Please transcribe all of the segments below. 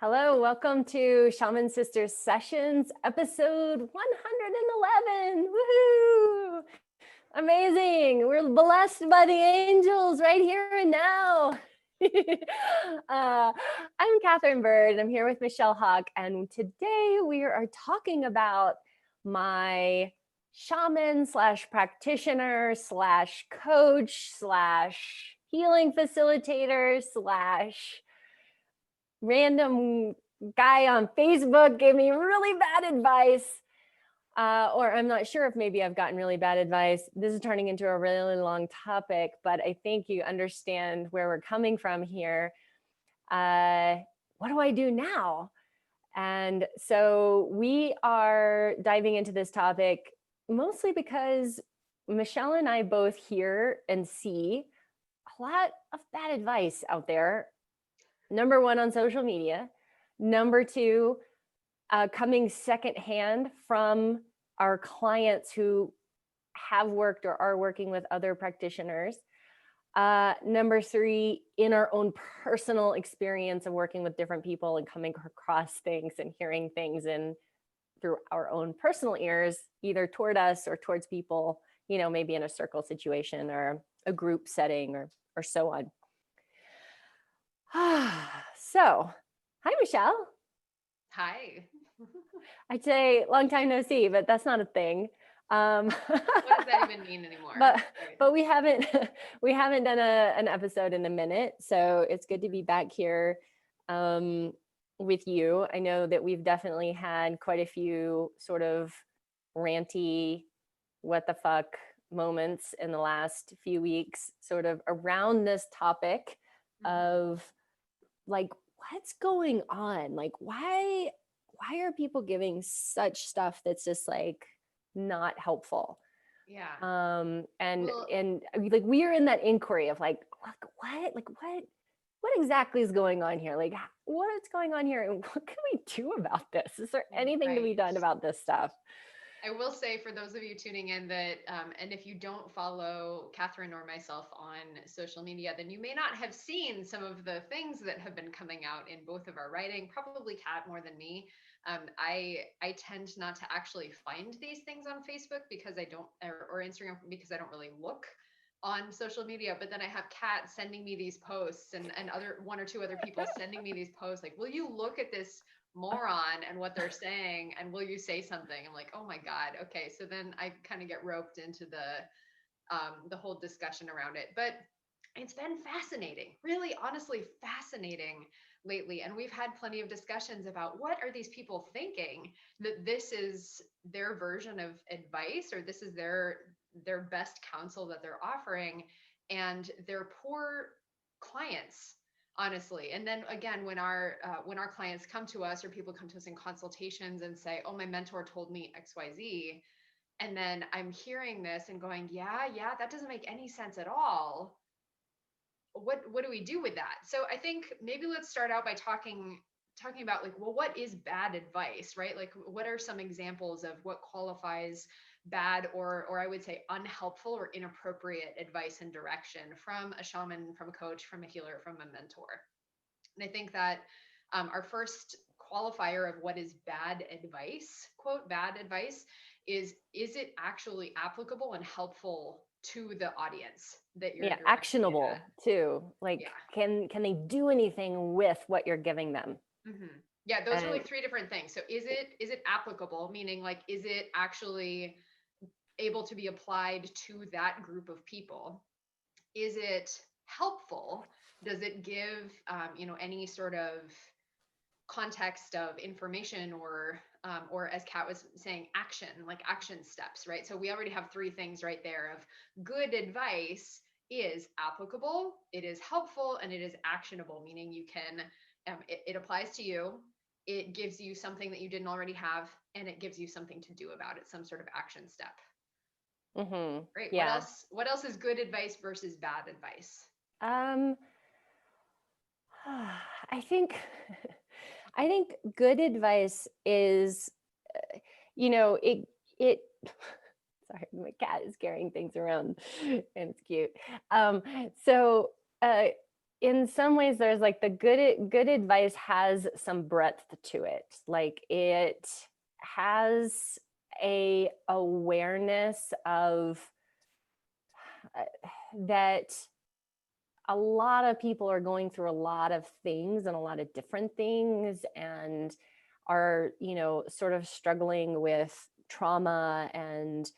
Hello, welcome to Shaman Sister Sessions, episode 111. Woohoo! Amazing. We're blessed by the angels right here and now. I'm Katherine Bird. I'm here with Michelle Hawk, and today we are talking about my shaman slash practitioner slash coach slash healing facilitator slash random guy on Facebook gave me really bad advice. Or I'm not sure if maybe I've gotten really bad advice. This is turning into a really long topic, but I think you understand where we're coming from here. What do I do now? And so we are diving into this topic mostly because Michelle and I both hear and see a lot of bad advice out there. Number one, on social media. Number two, coming secondhand from our clients who have worked or are working with other practitioners. Number three, in our own personal experience of working with different people and coming across things and hearing things and through our own personal ears, either toward us or towards people, you know, maybe in a circle situation or a group setting or so on. So, hi, Michelle. Hi. I'd say long time no see, but that's not a thing. What does that even mean anymore? But we haven't done an episode in a minute, so it's good to be back here with you. I know that we've definitely had quite a few sort of ranty, what the fuck moments in the last few weeks, sort of around this topic of like, what's going on? Like, why are people giving such stuff that's just like not helpful? Yeah. And like we are in that inquiry of like what exactly is going on here? Like, what's going on here, and what can we do about this? Is there anything to be done about this stuff? I will say, for those of you tuning in, that and if you don't follow Katherine or myself on social media, then you may not have seen some of the things that have been coming out in both of our writing, probably Kat more than me. I tend not to actually find these things on Facebook because I don't, or Instagram, because I don't really look on social media. But then I have Kat sending me these posts, and other one or two other people sending me these posts like, will you look at this moron and what they're saying, and will you say something? I'm like, oh my god, okay. So then I kind of get roped into the whole discussion around it. But it's been fascinating, really honestly fascinating lately, and we've had plenty of discussions about what are these people thinking, that this is their version of advice, or this is their best counsel that they're offering, and their poor clients, honestly. And then again, when our clients come to us, or people come to us in consultations and say, oh, my mentor told me XYZ, and then I'm hearing this and going, yeah, that doesn't make any sense at all. What do we do with that? So I think maybe let's start out by talking about, like, well, what is bad advice, right? Like, what are some examples of what qualifies bad, or I would say unhelpful or inappropriate advice and direction from a shaman, from a coach, from a healer, from a mentor? And I think that our first qualifier of what is bad advice, quote, bad advice, is it actually applicable and helpful to the audience that you're actionable too? Like, can they do anything with what you're giving them? Yeah, those are like three different things. So is it applicable, meaning like, is it actually able to be applied to that group of people? Is it helpful? Does it give any sort of context of information, or as Kat was saying, action, like action steps, right? So we already have three things right there of good advice is applicable, it is helpful, and it is actionable, meaning you can, it applies to you, it gives you something that you didn't already have, and it gives you something to do about it, some sort of action step. Great. Yeah. What else is good advice versus bad advice? I think good advice is, it sorry, my cat is carrying things around and it's cute. in some ways there's like the good advice has some breadth to it. Like it has a awareness of uh, that a lot of people are going through a lot of things and a lot of different things, and are, sort of struggling with trauma and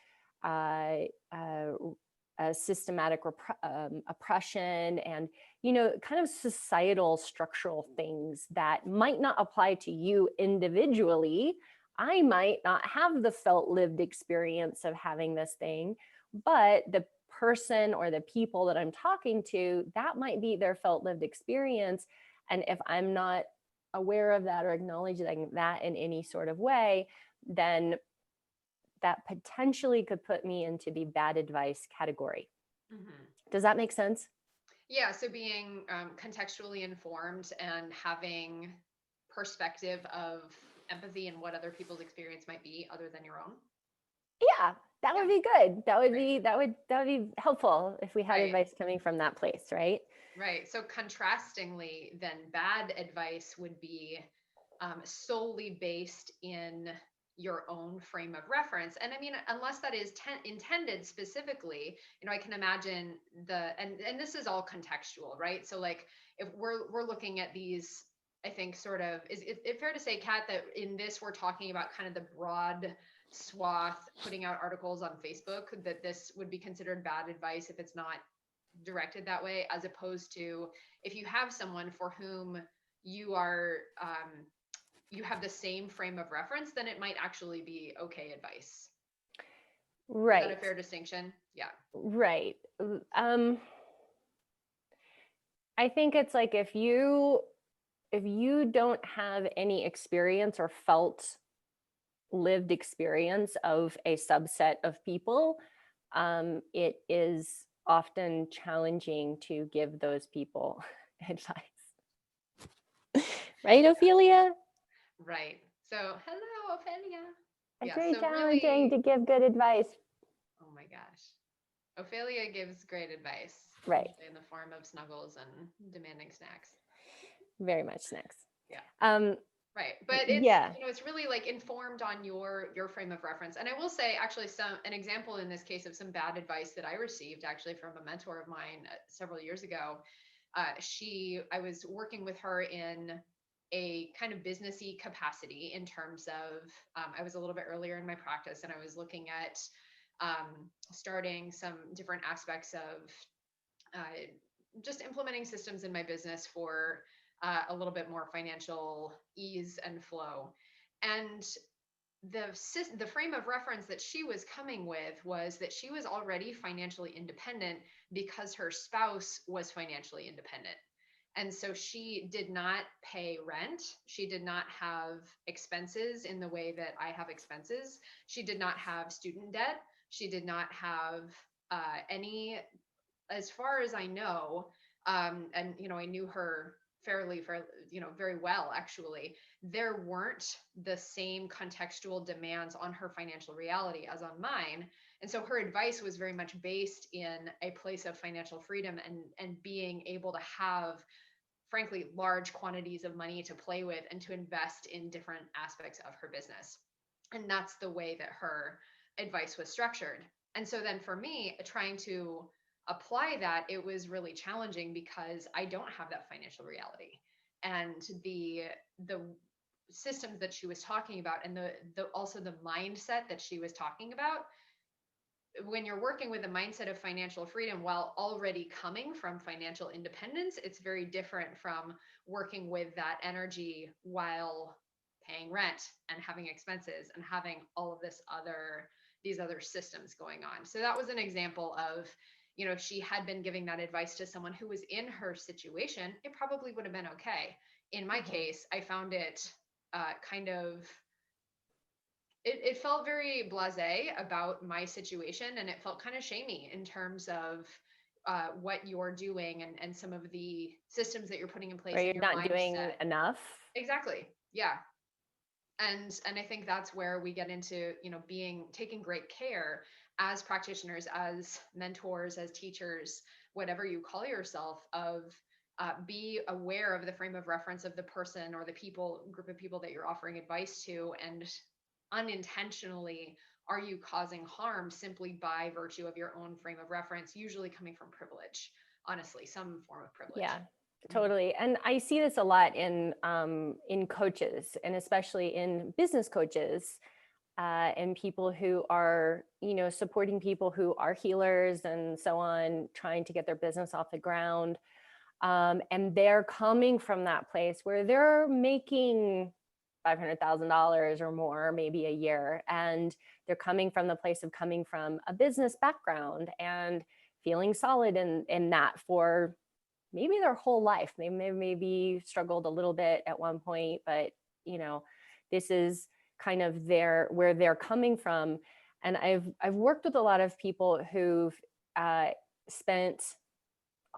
uh, uh, systematic oppression, and kind of societal structural things that might not apply to you individually. I might not have the felt lived experience of having this thing, but the person or the people that I'm talking to, that might be their felt lived experience. And if I'm not aware of that or acknowledging that in any sort of way, then that potentially could put me into the bad advice category. Mm-hmm. Does that make sense? Yeah, so being contextually informed and having perspective of empathy and what other people's experience might be other than your own. Yeah, that would be good. That would Right. be helpful if we had Right. advice coming from that place, right? Right. So contrastingly, then bad advice would be solely based in your own frame of reference. And I mean, unless that is intended specifically, I can imagine and this is all contextual, right? So like if we're looking at these, I think sort of, is it fair to say, Kat, that in this we're talking about kind of the broad swath putting out articles on Facebook, that this would be considered bad advice if it's not directed that way, as opposed to if you have someone for whom you are you have the same frame of reference, then it might actually be okay advice. Is that a Right. fair distinction? Yeah. Right. I think it's like if you don't have any experience or felt lived experience of a subset of people, it is often challenging to give those people advice. Right, Ophelia? Right. So hello, Ophelia. It's Yeah, very so challenging really, to give good advice. oh my gosh, Ophelia gives great advice, Right. usually in the form of snuggles and demanding snacks. Very much snacks. Yeah. Um, Right. But it's, yeah. it's really like informed on your frame of reference. And I will say actually an example in this case of some bad advice that I received actually from a mentor of mine several years ago. I was working with her in a kind of businessy capacity in terms of, I was a little bit earlier in my practice and I was looking at starting some different aspects of uh, just implementing systems in my business for a little bit more financial ease and flow. And the frame of reference that she was coming with was that she was already financially independent because her spouse was financially independent. And so she did not pay rent. She did not have expenses in the way that I have expenses. She did not have student debt. She did not have any, as far as I know, and I knew her fairly, very well actually. There weren't the same contextual demands on her financial reality as on mine, and so her advice was very much based in a place of financial freedom and being able to have, frankly, large quantities of money to play with and to invest in different aspects of her business. And that's the way that her advice was structured. And so then for me, trying to apply that, it was really challenging because I don't have that financial reality. And the systems that she was talking about and the also the mindset that she was talking about, when you're working with a mindset of financial freedom while already coming from financial independence, it's very different from working with that energy while paying rent and having expenses and having all of these other systems going on. So that was an example of, if she had been giving that advice to someone who was in her situation, it probably would have been okay. In my case, I found it kind of, it felt very blasé about my situation, and it felt kind of shamey in terms of what you're doing and some of the systems that you're putting in place Or in you're your not doing mindset. enough. Exactly. Yeah. And I think that's where we get into, taking great care as practitioners, as mentors, as teachers, whatever you call yourself, of be aware of the frame of reference of the person or the group of people that you're offering advice to, and unintentionally, are you causing harm simply by virtue of your own frame of reference, usually coming from privilege, honestly, some form of Yeah, privilege. Mhm. totally. And I see this a lot in coaches, and especially in business coaches, and people who are, supporting people who are healers and so on, trying to get their business off the ground. And they're coming from that place where they're making $500,000 or more, maybe a year. And they're coming from the place of coming from a business background and feeling solid in that for maybe their whole life. They maybe struggled a little bit at one point, but you know, this is kind of where they're coming from. And I've worked with a lot of people who've spent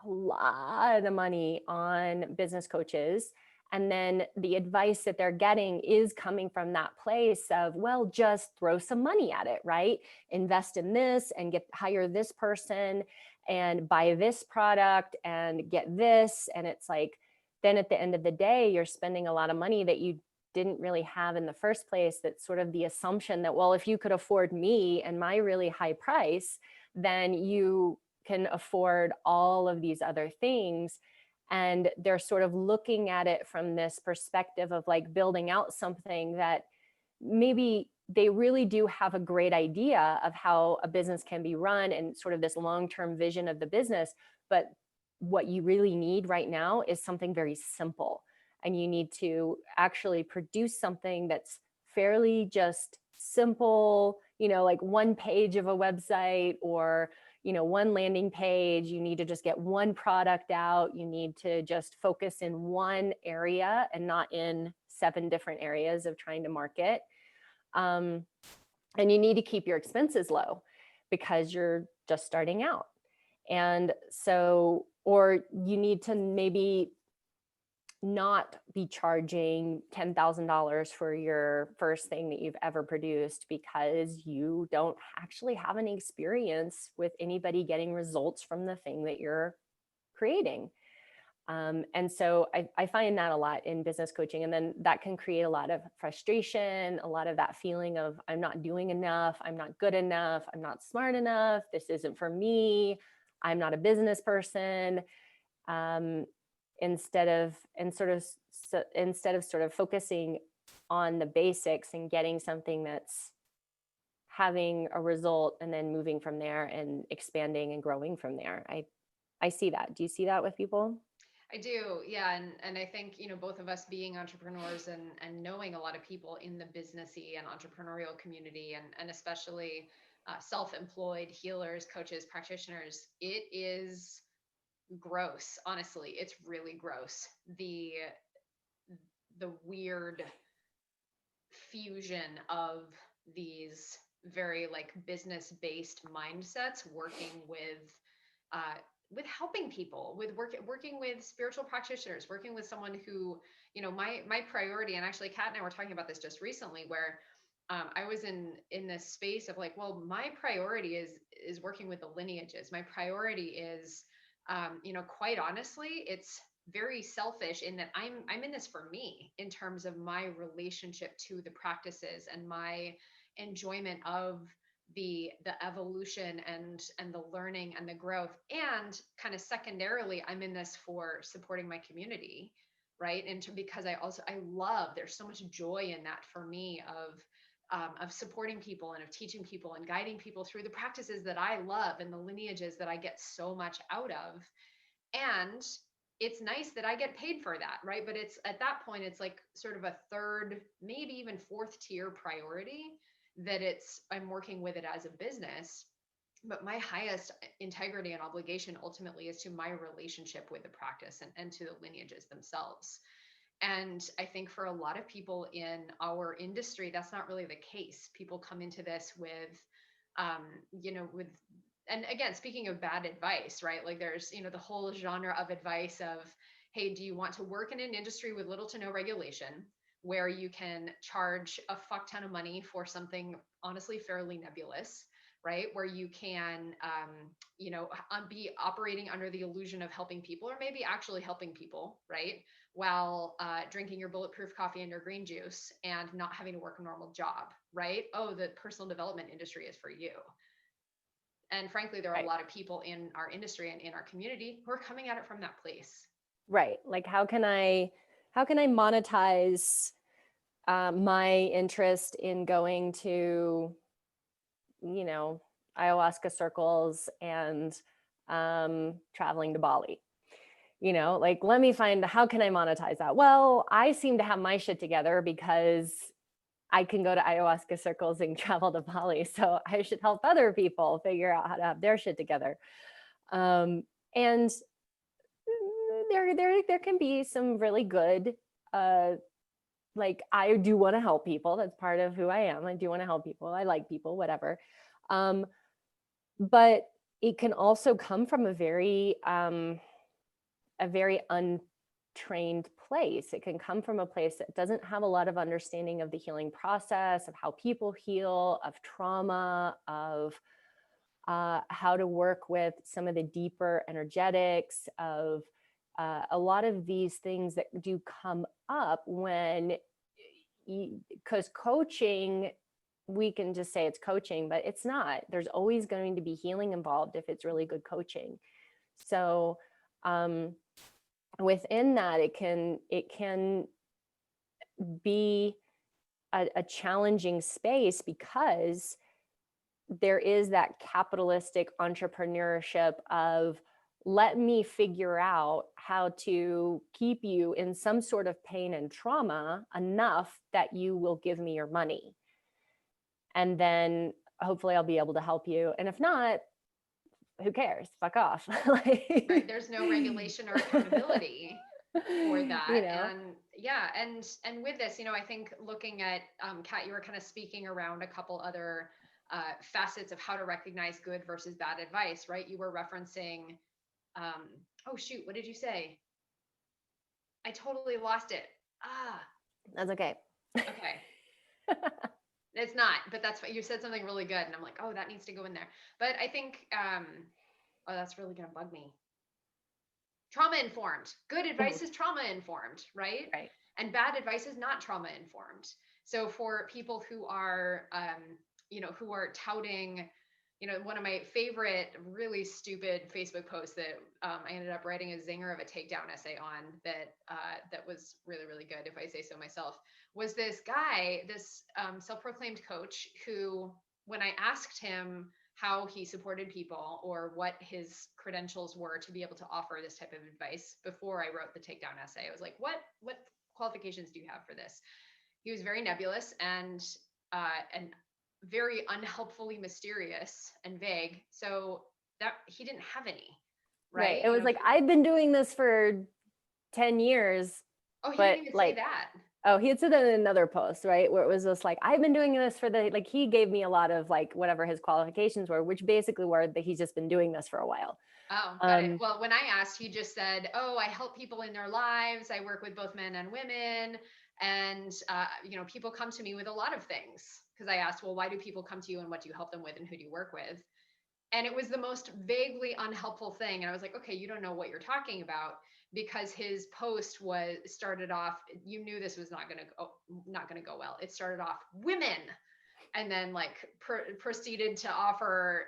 a lot of money on business coaches. And then the advice that they're getting is coming from that place of, well, just throw some money at it, right? Invest in this and hire this person and buy this product and get this. And it's like, then at the end of the day, you're spending a lot of money that you didn't really have in the first place. That's sort of the assumption that, well, if you could afford me and my really high price, then you can afford all of these other things. And they're sort of looking at it from this perspective of like building out something that maybe they really do have a great idea of how a business can be run and sort of this long-term vision of the business. But what you really need right now is something very simple. And you need to actually produce something that's fairly just simple, like one page of a website or one landing page. You need to just get one product out. You need to just focus in one area and not in 7 different areas of trying to market. And you need to keep your expenses low because you're just starting out. And so, or you need to maybe not be charging $10,000 for your first thing that you've ever produced because you don't actually have any experience with anybody getting results from the thing that you're creating. And so I find that a lot in business coaching. And then that can create a lot of frustration, a lot of that feeling of I'm not doing enough, I'm not good enough, I'm not smart enough, this isn't for me, I'm not a business person. Um, instead of sort of focusing on the basics and getting something that's having a result and then moving from there and expanding and growing from there. I see that. Do you see that with people? I do, yeah, and I think both of us being entrepreneurs and knowing a lot of people in the businessy and entrepreneurial community, and especially self-employed healers, coaches, practitioners, it is gross. Honestly, it's really gross. The weird fusion of these very like business-based mindsets working uh, with helping people, with working with spiritual practitioners, working with someone who, my priority, and actually Kat and I were talking about this just recently, where I was in this space of like, well, my priority is working with the lineages. My priority is, quite honestly, it's very selfish in that I'm in this for me in terms of my relationship to the practices and my enjoyment of the evolution and the learning and the growth, and kind of secondarily I'm in this for supporting my community, right? And because I love, there's so much joy in that for me of supporting people and of teaching people and guiding people through the practices that I love and the lineages that I get so much out of. And it's nice that I get paid for that, right? But it's at that point, it's like sort of a third, maybe even fourth tier priority, that I'm working with it as a business. But my highest integrity and obligation ultimately is to my relationship with the practice and to the lineages themselves. And I think for a lot of people in our industry, that's not really the case. People come into this with, with, and again, speaking of bad advice, right? Like there's, the whole genre of advice of, hey, do you want to work in an industry with little to no regulation where you can charge a fuck ton of money for something honestly fairly nebulous? right? Where you can, be operating under the illusion of helping people, or maybe actually helping people, right? While drinking your bulletproof coffee and your green juice and not having to work a normal job, right? Oh, the personal development industry is for you. And frankly, there are a Right. lot of people in our industry and in our community who are coming at it from that place. Right. Like how can I monetize my interest in going to, you know, ayahuasca circles and traveling to Bali? Like, let me find, how can I monetize that? Well, I seem to have my shit together because I can go to ayahuasca circles and travel to Bali. So I should help other people figure out how to have their shit together. And there can be some really good, like, I do want to help people. That's part of who I am. I do want to help people. I like people, whatever. But it can also come from a very untrained place. It can come from a place that doesn't have a lot of understanding of the healing process, of how people heal, of trauma, of how to work with some of the deeper energetics, of a lot of these things that do come up when, because coaching, we can just say it's coaching, but it's not. There's always going to be healing involved if it's really good coaching. So within that, it can be a challenging space, because there is that capitalistic entrepreneurship of, let me figure out how to keep you in some sort of pain and trauma enough that you will give me your money. And then hopefully I'll be able to help you. And if not, who cares? Fuck off. Right. There's no regulation or accountability for that. And yeah, and with this, I think looking at Kat, you were kind of speaking around a couple other facets of how to recognize good versus bad advice, right? You were referencing oh shoot, what did you say? I totally lost it. That's okay. Okay. It's not, but that's what you said, something really good, and I'm like, oh, that needs to go in there. But I think oh, that's really gonna bug me. Trauma informed. Good advice is trauma informed, right? Right. And bad advice is not trauma informed. So for people who are who are touting, one of my favorite really stupid Facebook posts that I ended up writing a zinger of a takedown essay on, that was really, really good, if I say so myself, was this guy, this self-proclaimed coach, who, when I asked him how he supported people or what his credentials were to be able to offer this type of advice before I wrote the takedown essay, I was like, what qualifications do you have for this? He was very nebulous and very unhelpfully mysterious and vague. So that he didn't have any, right? It was like, I've been doing this for 10 years. Oh, he but didn't even like, say that. Oh, he had said that in another post, right? Where it was just like, I've been doing this for like, he gave me a lot of like, whatever his qualifications were, which basically were that he's just been doing this for a while. Oh, got it. Well, when I asked, he just said, oh, I help people in their lives. I work with both men and women. And, people come to me with a lot of things. Because I asked, well, why do people come to you, and what do you help them with, and who do you work with? And it was the most vaguely unhelpful thing. And I was like, okay, you don't know what you're talking about, because his post started off, you knew this was not going to go well. It started off women, and then like proceeded to offer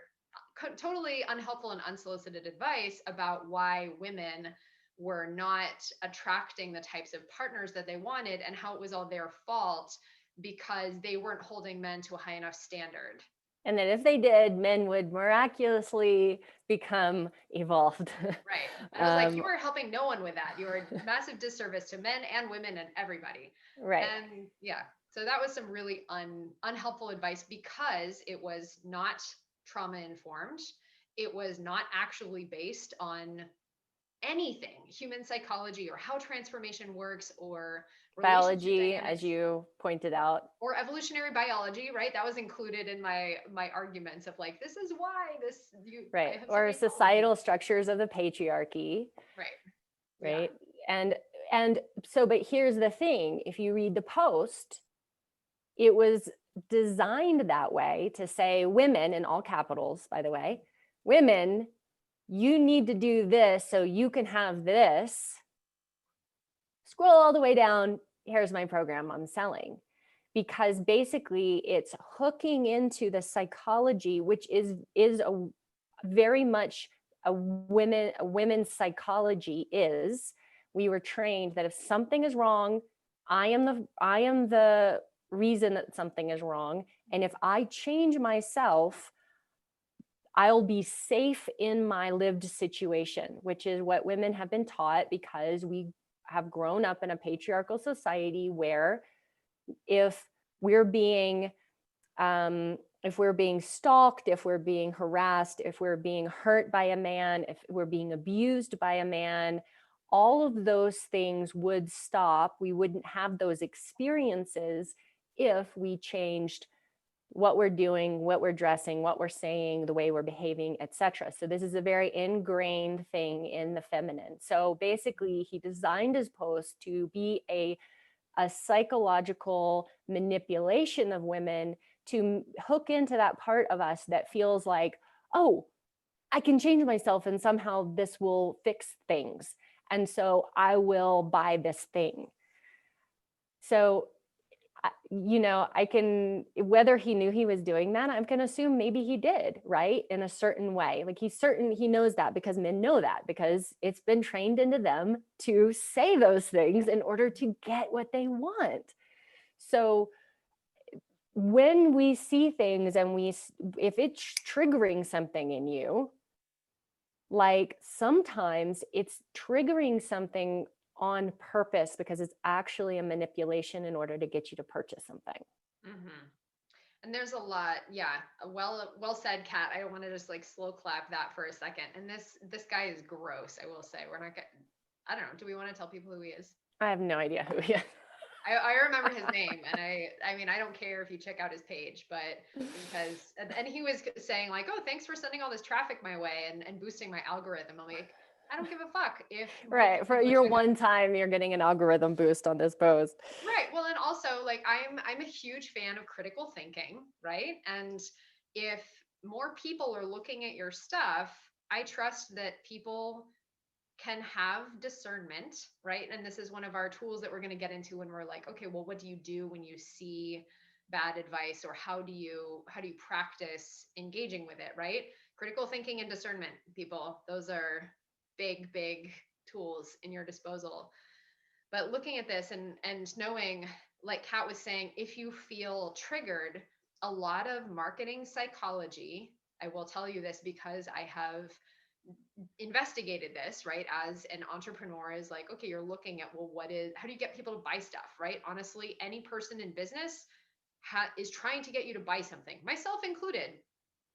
totally unhelpful and unsolicited advice about why women were not attracting the types of partners that they wanted, and how it was all their fault because they weren't holding men to a high enough standard. And that if they did, men would miraculously become evolved. Right. And I was like, you were helping no one with that. You were a massive disservice to men and women and everybody. Right. And yeah, so that was some really unhelpful advice, because it was not trauma informed. It was not actually based on anything, human psychology or how transformation works, or biology, as you pointed out, or evolutionary biology, right? That was included in my arguments of like, this is why this right, or societal structures of the patriarchy, right. Yeah. And so, but here's the thing, if you read the post, it was designed that way to say, women, in all capitals, by the way, women, you need to do this so you can have this. Scroll all the way down. Here's my program I'm selling. Because basically it's hooking into the psychology, which is a very much a women's psychology is. We were trained that if something is wrong, I am the reason that something is wrong. And if I change myself, I'll be safe in my lived situation, which is what women have been taught, because we have grown up in a patriarchal society where if we're being stalked, if we're being harassed, if we're being hurt by a man, if we're being abused by a man, all of those things would stop. We wouldn't have those experiences if we changed what we're doing, what we're dressing, what we're saying, the way we're behaving, etc. So this is a very ingrained thing in the feminine. So basically, he designed his post to be a psychological manipulation of women to hook into that part of us that feels like, oh, I can change myself and somehow this will fix things. And so I will buy this thing. So, I can, whether he knew he was doing that, I'm going to assume maybe he did, right? In a certain way. Like he knows that, because men know that, because it's been trained into them to say those things in order to get what they want. So when we see things and if it's triggering something in you, like sometimes it's triggering something on purpose because it's actually a manipulation in order to get you to purchase something. Mm-hmm. And there's a lot, yeah. Well said, Kat. I want to just like slow clap that for a second. And this guy is gross, I will say. We're not gonna, I don't know. Do we want to tell people who he is? I have no idea who he is. I remember his name, and I mean, I don't care if you check out his page, but because, and he was saying like, oh, thanks for sending all this traffic my way and boosting my algorithm. I'm like, I don't give a fuck if right, for your one time you're getting an algorithm boost on this post. Right. Well, and also like I'm a huge fan of critical thinking, right? And if more people are looking at your stuff, I trust that people can have discernment, right? And this is one of our tools that we're going to get into when we're like, okay, well, what do you do when you see bad advice, or how do you practice engaging with it, right? Critical thinking and discernment, people, those are big tools in your disposal. But looking at this and knowing, like Kat was saying, if you feel triggered, a lot of marketing psychology, I will tell you this because I have investigated this, right? As an entrepreneur, is like, okay, you're looking at, well, how do you get people to buy stuff, right? Honestly, any person in business is trying to get you to buy something, myself included.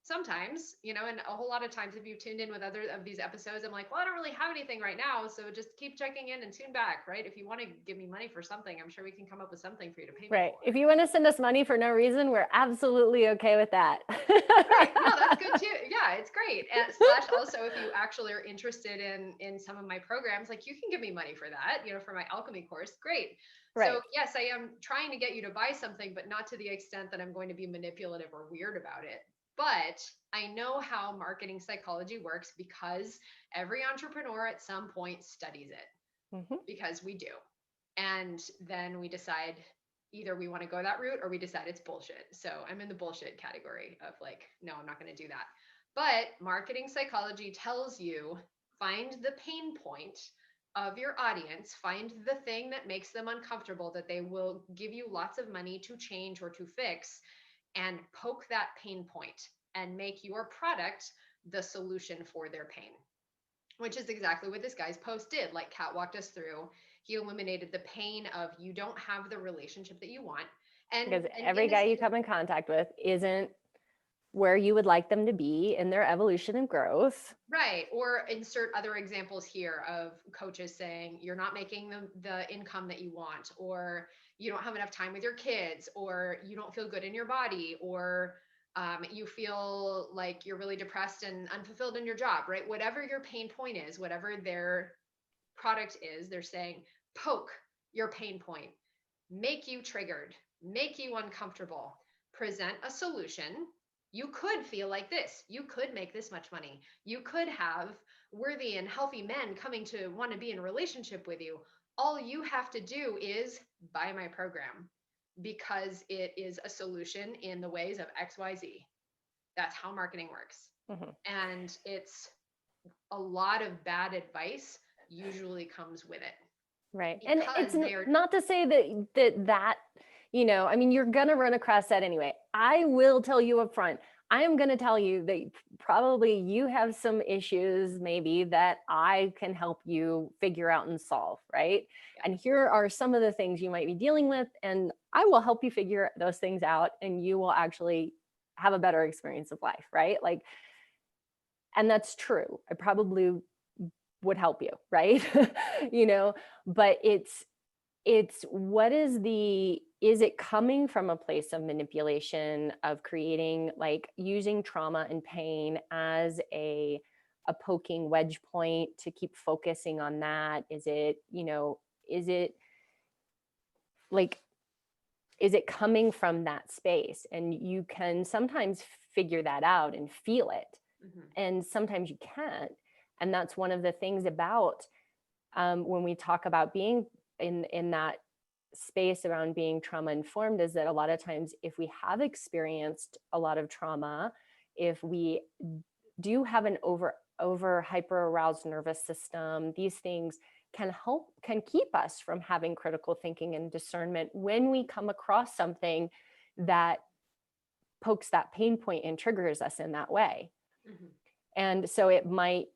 Sometimes, and a whole lot of times, if you've tuned in with other of these episodes, I'm like, well, I don't really have anything right now, so just keep checking in and tune back, right? If you want to give me money for something, I'm sure we can come up with something for you to pay me right. for. If you want to send us money for no reason, we're absolutely okay with that. Right. No, that's good too. Yeah, it's great. And slash also, if you actually are interested in some of my programs, like you can give me money for that, for my alchemy course. Great. Right. So yes, I am trying to get you to buy something, but not to the extent that I'm going to be manipulative or weird about it. But I know how marketing psychology works because every entrepreneur at some point studies it, because we do. And then we decide either we want to go that route or we decide it's bullshit. So I'm in the bullshit category of like, no, I'm not going to do that. But marketing psychology tells you, find the pain point of your audience, find the thing that makes them uncomfortable, that they will give you lots of money to change or to fix, and poke that pain point and make your product the solution for their pain, which is exactly what this guy's post did. Like Kat walked us through, he eliminated the pain of you don't have the relationship that you want. And because every guy you come in contact with isn't where you would like them to be in their evolution and growth. Right. Or insert other examples here of coaches saying you're not making the income that you want, or you don't have enough time with your kids, or you don't feel good in your body, or you feel like you're really depressed and unfulfilled in your job, right? Whatever your pain point is, whatever their product is, they're saying poke your pain point, make you triggered, make you uncomfortable, present a solution. You could feel like this. You could make this much money. You could have worthy and healthy men coming to want to be in a relationship with you. All you have to do is buy my program because it is a solution in the ways of XYZ. That's how marketing works. Mm-hmm. And it's a lot of bad advice usually comes with it Right. And it's because they are. not to say that, I mean, you're going to run across that anyway. I will tell you up front, I am going to tell you that probably you have some issues maybe that I can help you figure out and solve, right? Yeah. And here are some of the things you might be dealing with, and I will help you figure those things out, and you will actually have a better experience of life, right? Like, and that's true. I probably would help you, right? But it's what is it coming from a place of manipulation, of creating, like using trauma and pain as a poking wedge point to keep focusing on that? Is it like, is it coming from that space? And you can sometimes figure that out and feel it, Mhm. and sometimes you can't. And that's one of the things about when we talk about being in that space around being trauma informed, is that a lot of times if we have experienced a lot of trauma, if we do have an over hyper aroused nervous system, these things can keep us from having critical thinking and discernment when we come across something that pokes that pain point and triggers us in that way. Mhm. And so it might,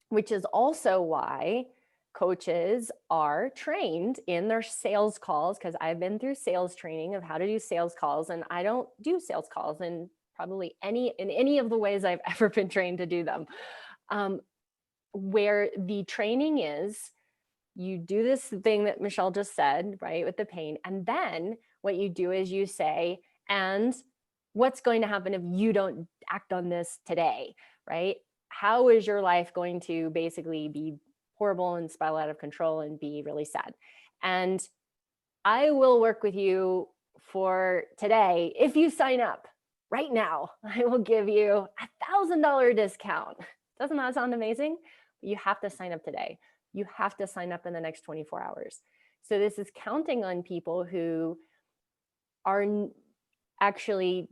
which is also why coaches are trained in their sales calls, because I've been through sales training of how to do sales calls, and I don't do sales calls in probably any of the ways I've ever been trained to do them. Where the training is, you do this thing that Michelle just said, right, with the pain, and then what you do is you say, and what's going to happen if you don't act on this today, right? How is your life going to basically be horrible and spiral out of control and be really sad? And I will work with you for today. If you sign up right now, I will give you $1,000 discount. Doesn't that sound amazing? You have to sign up today. You have to sign up in the next 24 hours. So this is counting on people who are actually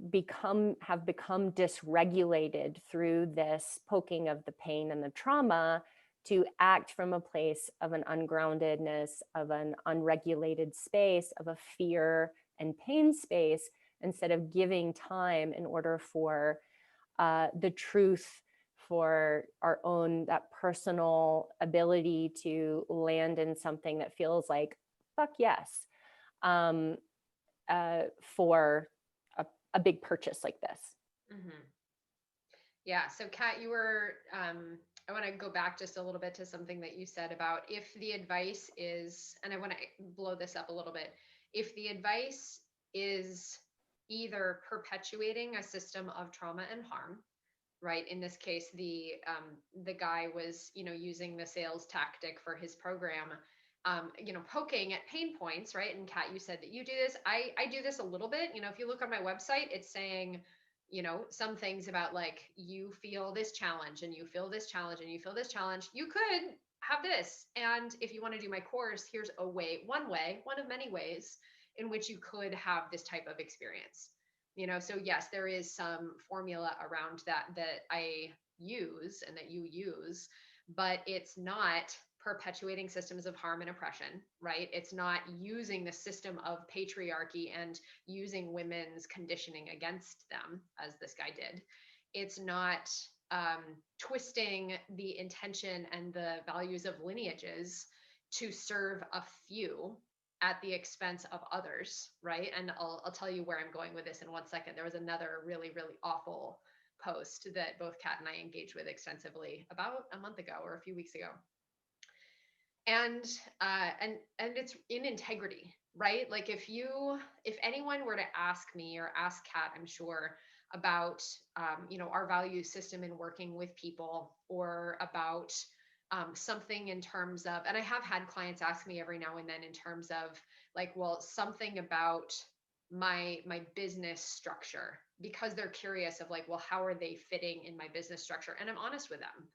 have become dysregulated through this poking of the pain and the trauma, to act from a place of an ungroundedness, of an unregulated space, of a fear and pain space, instead of giving time in order for the truth, for our own, that personal ability to land in something that feels like, fuck yes, um, for a big purchase like this. Mhm. Yeah. So, Kat, you were, I want to go back just a little bit to something that you said about if the advice is, and I want to blow this up a little bit, if the advice is either perpetuating a system of trauma and harm, right? In this case, the guy was, using the sales tactic for his program, poking at pain points, right? And Kat, you said that you do this. I do this a little bit. If you look on my website, it's saying, some things about like, you feel this challenge and you feel this challenge and you feel this challenge. You could have this. And if you want to do my course, here's one of many ways in which you could have this type of experience. So yes, there is some formula around that I use and that you use, but it's not perpetuating systems of harm and oppression, right? It's not using the system of patriarchy and using women's conditioning against them, as this guy did. It's not twisting the intention and the values of lineages to serve a few at the expense of others, right? And I'll tell you where I'm going with this in 1 second. There was another really, really awful post that both Kat and I engaged with extensively about a month ago or a few weeks ago. And it's in integrity, right? Like if anyone were to ask me or ask Kat, I'm sure, about our value system in working with people, or about something in terms of, and I have had clients ask me every now and then in terms of like, well, something about my business structure, because they're curious of like, well, how are they fitting in my business structure? And I'm honest with them,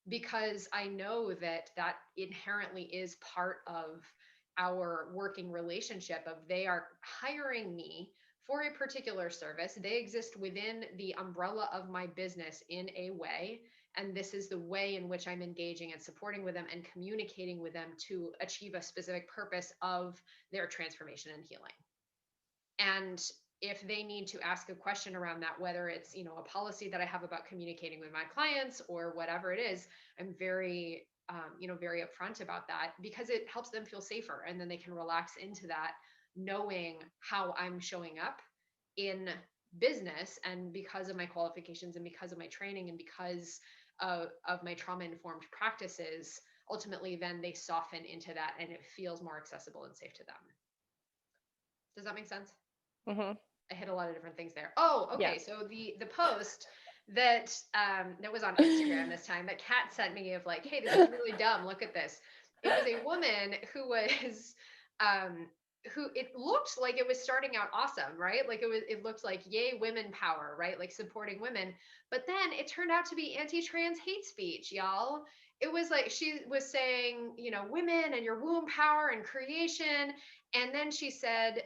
because I know that that inherently is part of our working relationship of they are hiring me for a particular service. They exist within the umbrella of my business in a way. And this is the way in which I'm engaging and supporting with them and communicating with them to achieve a specific purpose of their transformation and healing. And if they need to ask a question around that, whether it's, a policy that I have about communicating with my clients or whatever it is, I'm very very upfront about that, because it helps them feel safer, and then they can relax into that, knowing how I'm showing up in business, and because of my qualifications and because of my training and because of my trauma informed practices, ultimately then they soften into that and it feels more accessible and safe to them. Does that make sense? Mm-hmm. I hit a lot of different things there. Oh, okay. Yeah. So the post that that was on Instagram this time that Kat sent me of like, hey, this is really dumb. Look at this. It was a woman who was who, it looked like it was starting out awesome, right? Like it looked like yay women power, right? Like supporting women. But then it turned out to be anti-trans hate speech, y'all. It was like she was saying, women and your womb power and creation. And then she said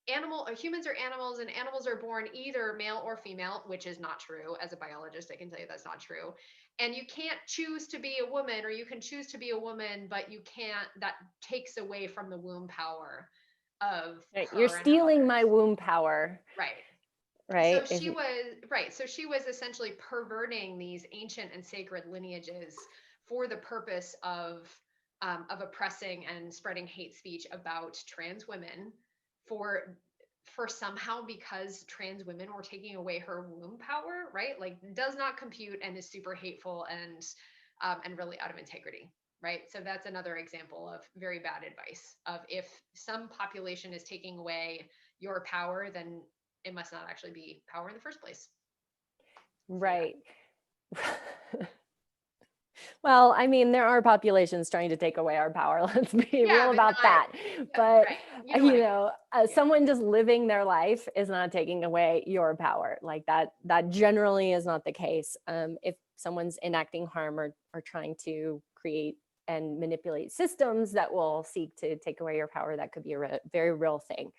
humans are animals, and animals are born either male or female, which is not true. As a biologist, I can tell you that's not true. And you can't choose to be a woman, or you can choose to be a woman, but you can't, that takes away from the womb power of Right. You're her and of stealing my others. womb power. Right. Right. So she was essentially perverting these ancient and sacred lineages for the purpose of oppressing and spreading hate speech about trans women, for somehow, because trans women were taking away her womb power, right? Like, does not compute and is super hateful and really out of integrity, right? So that's another example of very bad advice of, if some population is taking away your power, then it must not actually be power in the first place. Right. Well, I mean, there are populations trying to take away our power. Let's be real about that. But, right. Yeah. someone just living their life is not taking away your power. Like that generally is not the case. If someone's enacting harm or trying to create and manipulate systems that will seek to take away your power, that could be a very real thing.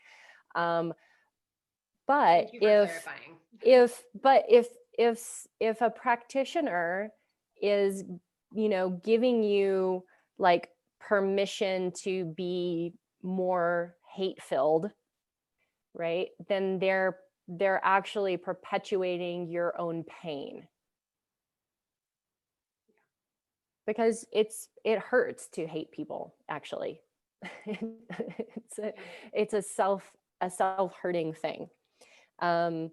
But Thank you for clarifying. if a practitioner is, giving you like permission to be more hate filled, right? Then they're actually perpetuating your own pain, because it hurts to hate people, actually. It's a self-hurting thing. And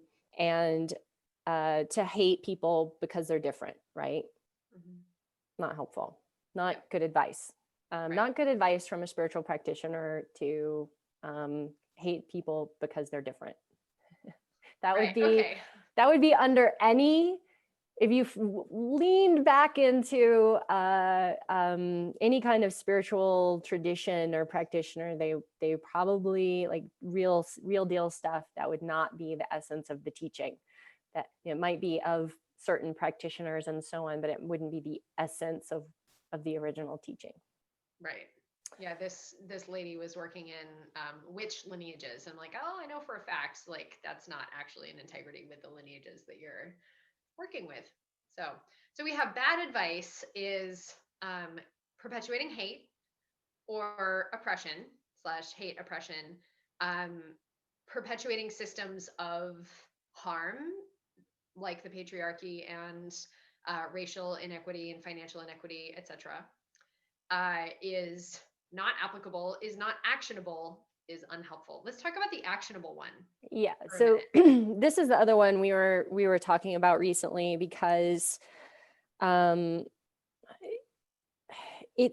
to hate people because they're different, right? Mm-hmm. Not helpful, not good advice. Right. Not good advice from a spiritual practitioner to hate people because they're different. That would be under any, if you've leaned back into any kind of spiritual tradition or practitioner, they probably, like, real deal stuff, that would not be the essence of the teaching. That it might be of certain practitioners and so on, but it wouldn't be the essence of the original teaching. Right. Yeah, this lady was working in witch lineages. I'm like, oh, I know for a fact, like, that's not actually in integrity with the lineages that you're working with. So we have bad advice is perpetuating hate or oppression / hate oppression, perpetuating systems of harm like the patriarchy and racial inequity and financial inequity, etc. Is not applicable, is not actionable, is unhelpful. Let's talk about the actionable one. Yeah. So this is the other one we were talking about recently, because it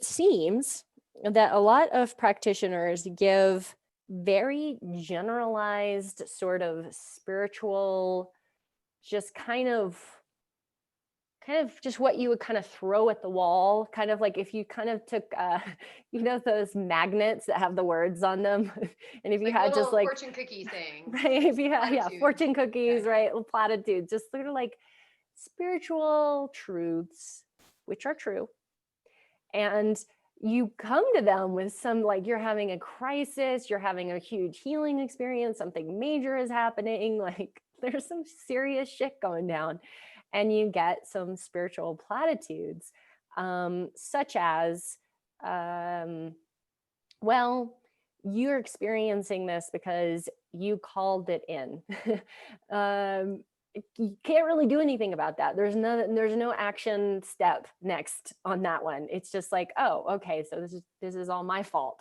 seems that a lot of practitioners give very generalized sort of spiritual, just kind of kind of just what you would kind of throw at the wall, kind of like if you kind of took, those magnets that have the words on them, and if you Like had just little like, fortune cookie sayings, right, if you had, yeah, platitudes. fortune Yeah. cookies, right, platitudes, just sort of like spiritual truths, which are true, and you come to them with some, like, you're having a crisis, you're having a huge healing experience, something major is happening, like there's some serious shit going down, and you get some spiritual platitudes, such as, um, well, you're experiencing this because you called it in. um, you can't really do anything about that. There's no action step next on that one. It's just like, oh, okay, so this is all my fault.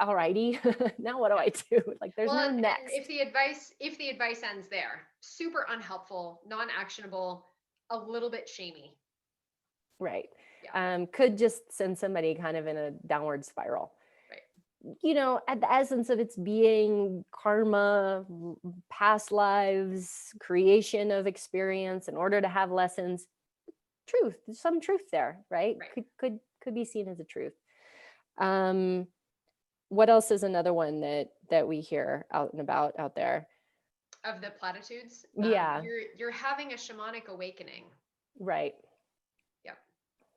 Alrighty. Now what do I do? Like, there's Well, no and next. if the advice ends there, super unhelpful, non-actionable, a little bit shamey. Right. Yeah, Could just send somebody kind of in a downward spiral. right. At the essence of its being, karma, past lives, creation of experience in order to have lessons, truth, there's some truth there, right? Right. Could be seen as a truth. Um, what else is another one that we hear out and about out there? Of the platitudes, Yeah, you're having a shamanic awakening. right. Yep.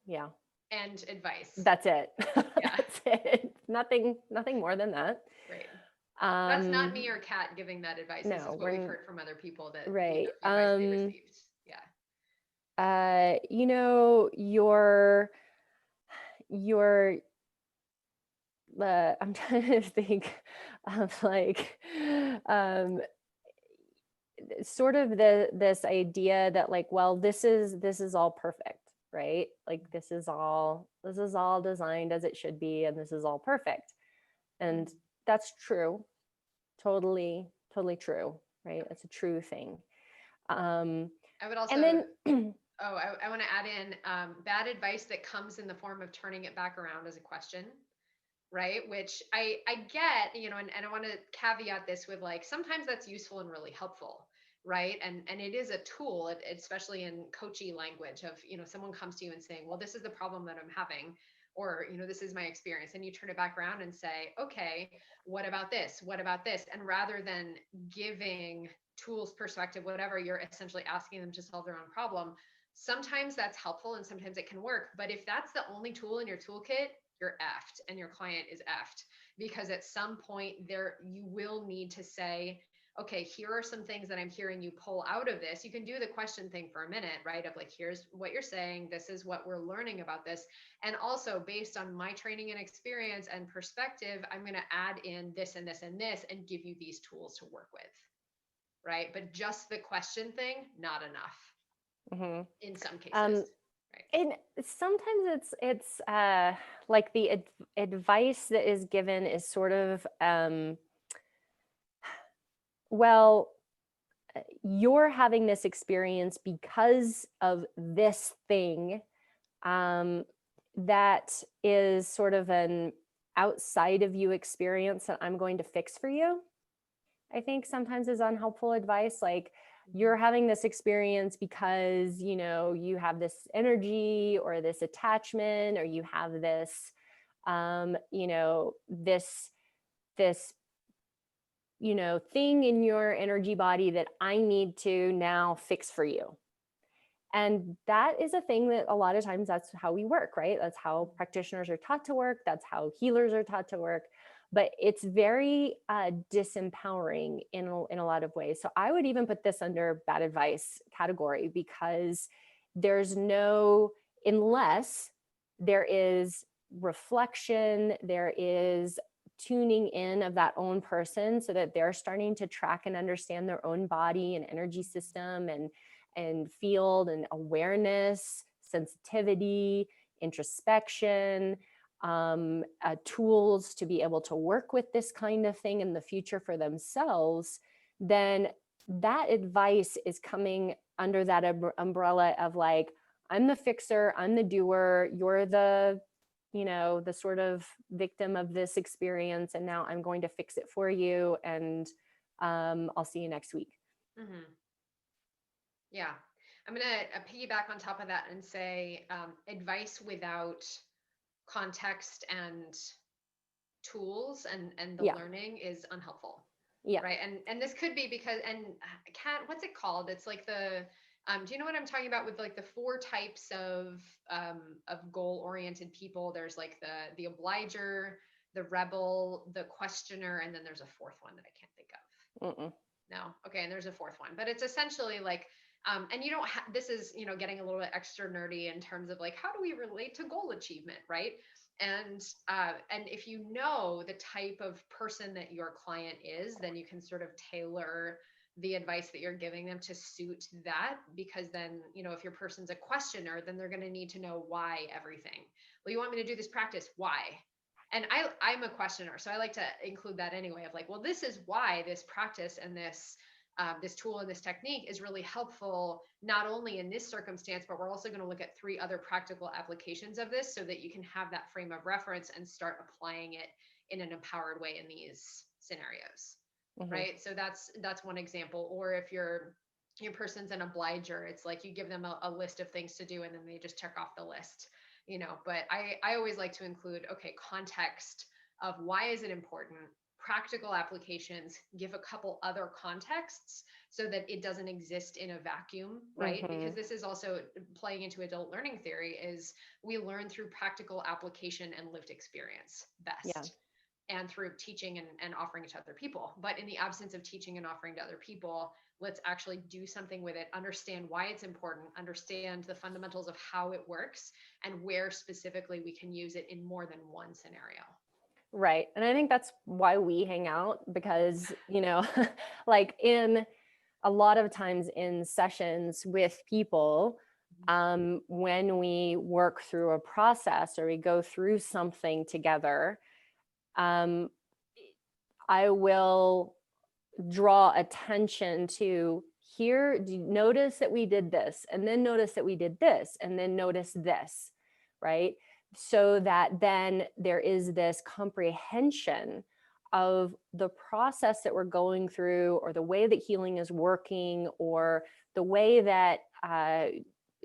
Yeah. And advice. That's it. Yeah. That's it. Nothing more than that. Right. That's not Um, me or Kat giving that advice. This is no, what we've we're heard from other people that, right. the advice they received. Yeah. Your I'm trying to think of, like, um sort of this idea that, like, well, this is all perfect, right? Like, this is all designed as it should be, and this is all perfect, and Mhm. that's true. Totally true, right? It's a true thing. um I would and also, then oh, I want to add in bad advice that comes in the form of turning it back around as a question, right? Which I get, and I want to caveat this with, like, sometimes that's useful and really helpful, right? And it is a tool, especially in coachy language of, someone comes to you and saying, well, this is the problem that I'm having, or, this is my experience, and you turn it back around and say, okay, what about this? What about this? And rather than giving tools, perspective, whatever, you're essentially asking them to solve their own problem. Sometimes that's helpful and sometimes it can work. But if that's the only tool in your toolkit, you're effed and your client is effed, because at some point there you will need to say, okay, here are some things that I'm hearing you pull out of this. You can do the question thing for a minute, right? Of like, here's what you're saying, this is what we're learning about this. And also, based on my training and experience and perspective, I'm going to add in this and this and this and give you these tools to work with, right? But just the question thing, not enough mhm. in some cases, um right? and sometimes it's like the advice that is given is sort of, well, you're having this experience because of this thing, um, that is sort of an outside of you experience that I'm going to fix for you. I think sometimes is unhelpful advice. Like, you're having this experience because, you have this energy or this attachment, or you have this, this thing in your energy body that I need to now fix for you. And that is a thing that a lot of times that's how we work, right? That's how practitioners are taught to work. That's how healers are taught to work. But it's very disempowering in a lot of ways. So I would even put this under bad advice category, because there's no, unless there is reflection, there is tuning in of that own person so that they're starting to track and understand their own body and energy system and field and awareness, sensitivity, introspection, tools to be able to work with this kind of thing in the future for themselves, then that advice is coming under that umbrella of, like, I'm the fixer, I'm the doer, you're the sort of victim of this experience, and now I'm going to fix it for you, and I'll see you next week. Mm-hmm. Yeah. I'm going to piggyback on top of that and say advice without context and tools and the Yeah. learning is unhelpful. Yeah. Right. And this could be because, and Kat, what's it called? It's like the, do you know what I'm talking about with like the four types of goal oriented people? There's like the obliger, the rebel, the questioner, and then there's a fourth one that I can't think of. Mm-mm. No. Okay. And there's a fourth one, but it's essentially like, and you don't this is, getting a little bit extra nerdy in terms of like, how do we relate to goal achievement? Right. And if you know the type of person that your client is, then you can sort of tailor the advice that you're giving them to suit that. Because then, if your person's a questioner, then they're going to need to know why everything. Well, you want me to do this practice? Why? And I'm a questioner, so I like to include that anyway of like, well, this is why this practice and this tool and this technique is really helpful, not only in this circumstance, but we're also going to look at 3 other practical applications of this so that you can have that frame of reference and start applying it in an empowered way in these scenarios. Mm-hmm. Right. So that's one example. Or if your person's an obliger, it's like you give them a list of things to do and then they just check off the list. But I always like to include, okay, context of why is it important, practical applications, give a couple other contexts so that it doesn't exist in a vacuum, right? Mm-hmm. Because this is also playing into adult learning theory, is we learn through practical application and lived experience Yeah. best, and through teaching and offering it to other people. But in the absence of teaching and offering to other people, let's actually do something with it, understand why it's important, understand the fundamentals of how it works, and where specifically we can use it in more than one scenario. Right. And I think that's why we hang out because, like in a lot of times in sessions with people, when we work through a process or we go through something together, um, I will draw attention to here. Do you notice that we did this? And then notice that we did this, and then notice this, right? So that then there is this comprehension of the process that we're going through, or the way that healing is working, or the way that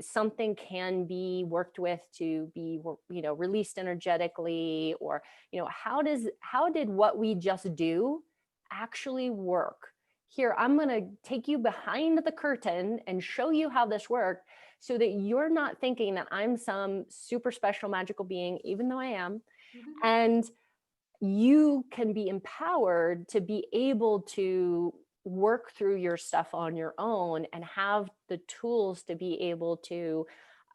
something can be worked with to be, released energetically, or how did what we just do actually work. Here, I'm going to take you behind the curtain and show you how this worked, so that you're not thinking that I'm some super special magical being, even though I am. Mm-hmm. And you can be empowered to be able to work through your stuff on your own and have the tools to be able to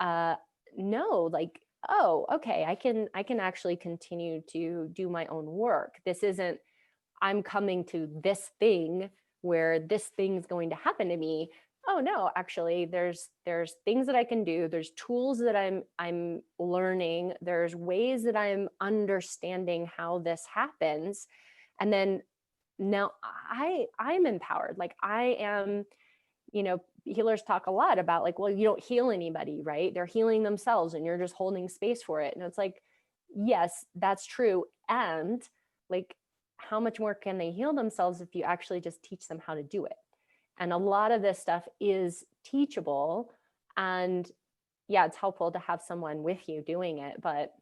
uh, know, like, oh, okay, I can actually continue to do my own work. This isn't, I'm coming to this thing where this thing's going to happen to me. Oh no, actually there's things that I can do. There's tools that I'm learning. There's ways that I'm understanding how this happens. And then now I'm empowered. Like I am, healers talk a lot about like, well, you don't heal anybody, right? They're healing themselves and you're just holding space for it. And it's like, yes, that's true. And like, how much more can they heal themselves if you actually just teach them how to do it? And a lot of this stuff is teachable. And yeah, it's helpful to have someone with you doing it. But,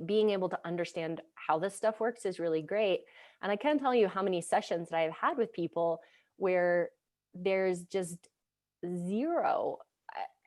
being able to understand how this stuff works is really great. And I can't tell you how many sessions that I've had with people where there's just zero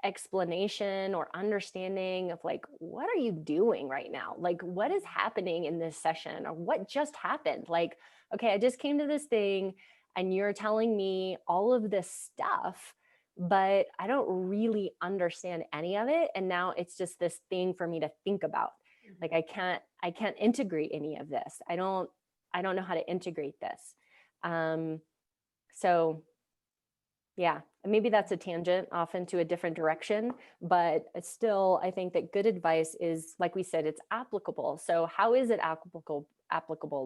explanation or understanding of like, what are you doing right now? Like, what is happening in this session, or what just happened? Like, okay, I just came to this thing and you're telling me all of this stuff, but I don't really understand any of it. And now it's just this thing for me to think about. Mm-hmm. Like, I can't integrate any of this. I don't know how to integrate this. So yeah, maybe that's a tangent off into a different direction, but it's still, I think that good advice is, like we said, it's applicable. So how is it applicable?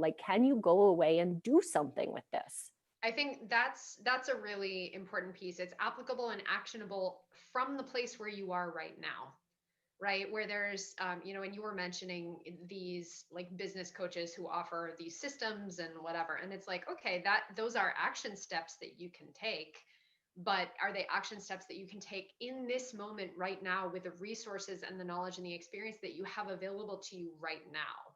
Like, can you go away and do something with this? I think that's a really important piece. It's applicable and actionable from the place where you are right now, right? Where there's, and you were mentioning these like business coaches who offer these systems and whatever, and it's like, okay, those are action steps that you can take, but are they action steps that you can take in this moment right now with the resources and the knowledge and the experience that you have available to you right now,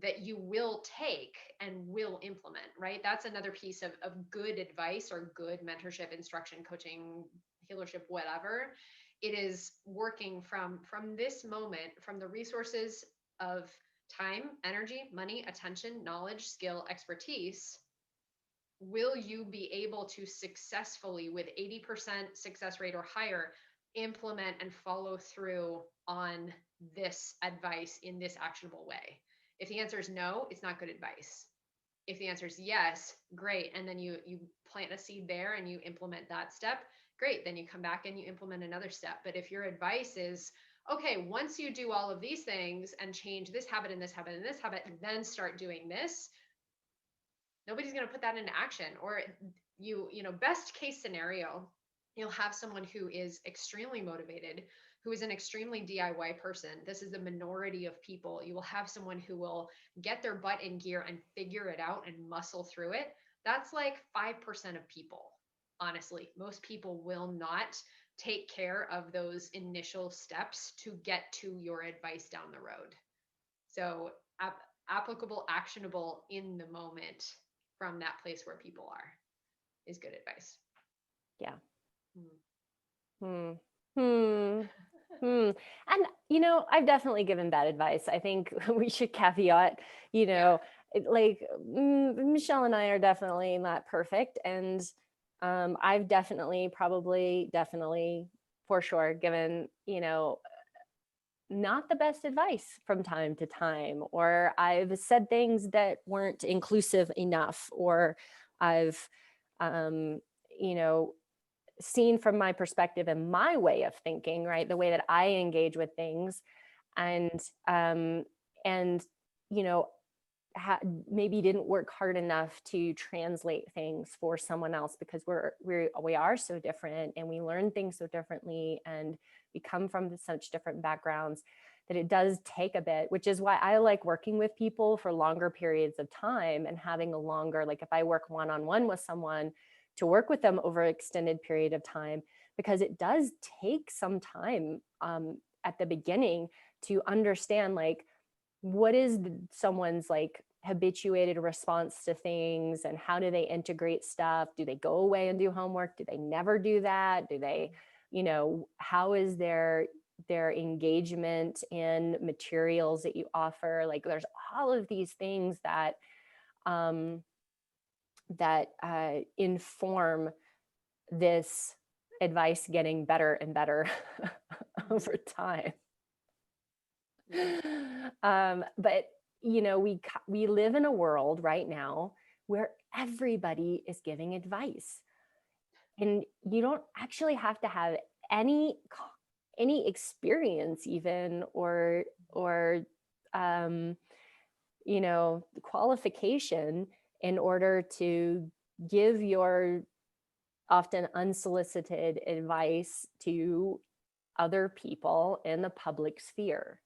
that you will take and will implement, right? That's another piece of good advice or good mentorship, instruction, coaching, healership, whatever. It is working from this moment, from the resources of time, energy, money, attention, knowledge, skill, expertise. Will you be able to successfully, with 80% success rate or higher, implement and follow through on this advice in this actionable way? If the answer is no, it's not good advice. If the answer is yes, great. And then you plant a seed there and you implement that step, great. Then you come back and you implement another step. But if your advice is, okay, once you do all of these things and change this habit and this habit and this habit, then start doing this, nobody's going to put that into action. Or best case scenario, you'll have someone who is extremely motivated, who is an extremely DIY person. This is the minority of people. You will have someone who will get their butt in gear and figure it out and muscle through it. That's like 5% of people. Honestly, most people will not take care of those initial steps to get to your advice down the road. So applicable, actionable in the moment from that place where people are is good advice. Yeah. Hmm. Hmm. Hmm. And, I've definitely given bad advice. I think we should caveat, Michelle and I are definitely not perfect. And I've definitely, for sure, given, not the best advice from time to time, or I've said things that weren't inclusive enough, or I've, um, you know, seen from my perspective and my way of thinking, right? The way that I engage with things, and um, and you know, maybe didn't work hard enough to translate things for someone else, because we are so different and we learn things so differently, and we come from such different backgrounds, that it does take a bit, which is why I like working with people for longer periods of time and having a longer, like if I work one-on-one with someone, to work with them over an extended period of time, because it does take some time at the beginning to understand, like, what is someone's like habituated response to things, and how do they integrate stuff? Do they go away and do homework? Do they never do that? Do they, how is their engagement in materials that you offer? Like, there's all of these things that inform this advice getting better and better over time. But we live in a world right now where everybody is giving advice, and you don't actually have to have any experience even, or qualification in order to give your often unsolicited advice to other people in the public sphere.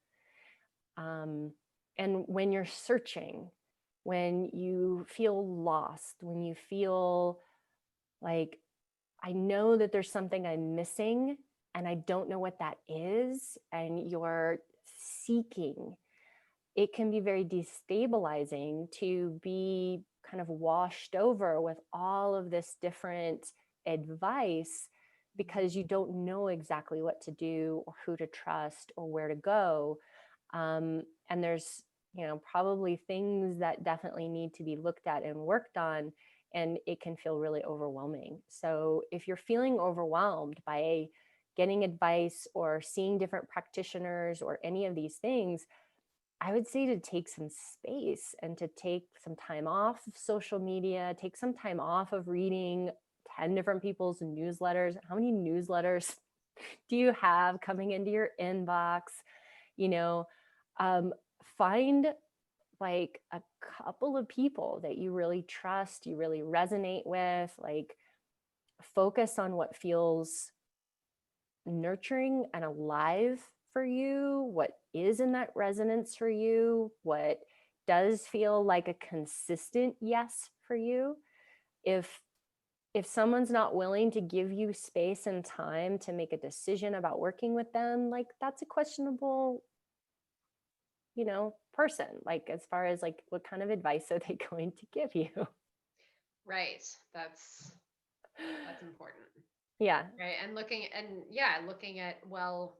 And when you're searching, when you feel lost, when you feel like, I know that there's something I'm missing and I don't know what that is, and you're seeking, it can be very destabilizing to be kind of washed over with all of this different advice, because you don't know exactly what to do or who to trust or where to go. And there's, probably things that definitely need to be looked at and worked on, and it can feel really overwhelming. So if you're feeling overwhelmed by getting advice or seeing different practitioners or any of these things, I would say to take some space and to take some time off of social media, take some time off of reading 10 different people's newsletters. How many newsletters do you have coming into your inbox? Find like a couple of people that you really trust, you really resonate with, like focus on what feels nurturing and alive for you, what is in that resonance for you, what does feel like a consistent yes for you. If if someone's not willing to give you space and time to make a decision about working with them, like that's a questionable, person, like as far as like what kind of advice are they going to give you? Right. That's important. Yeah. Right. And looking at, well,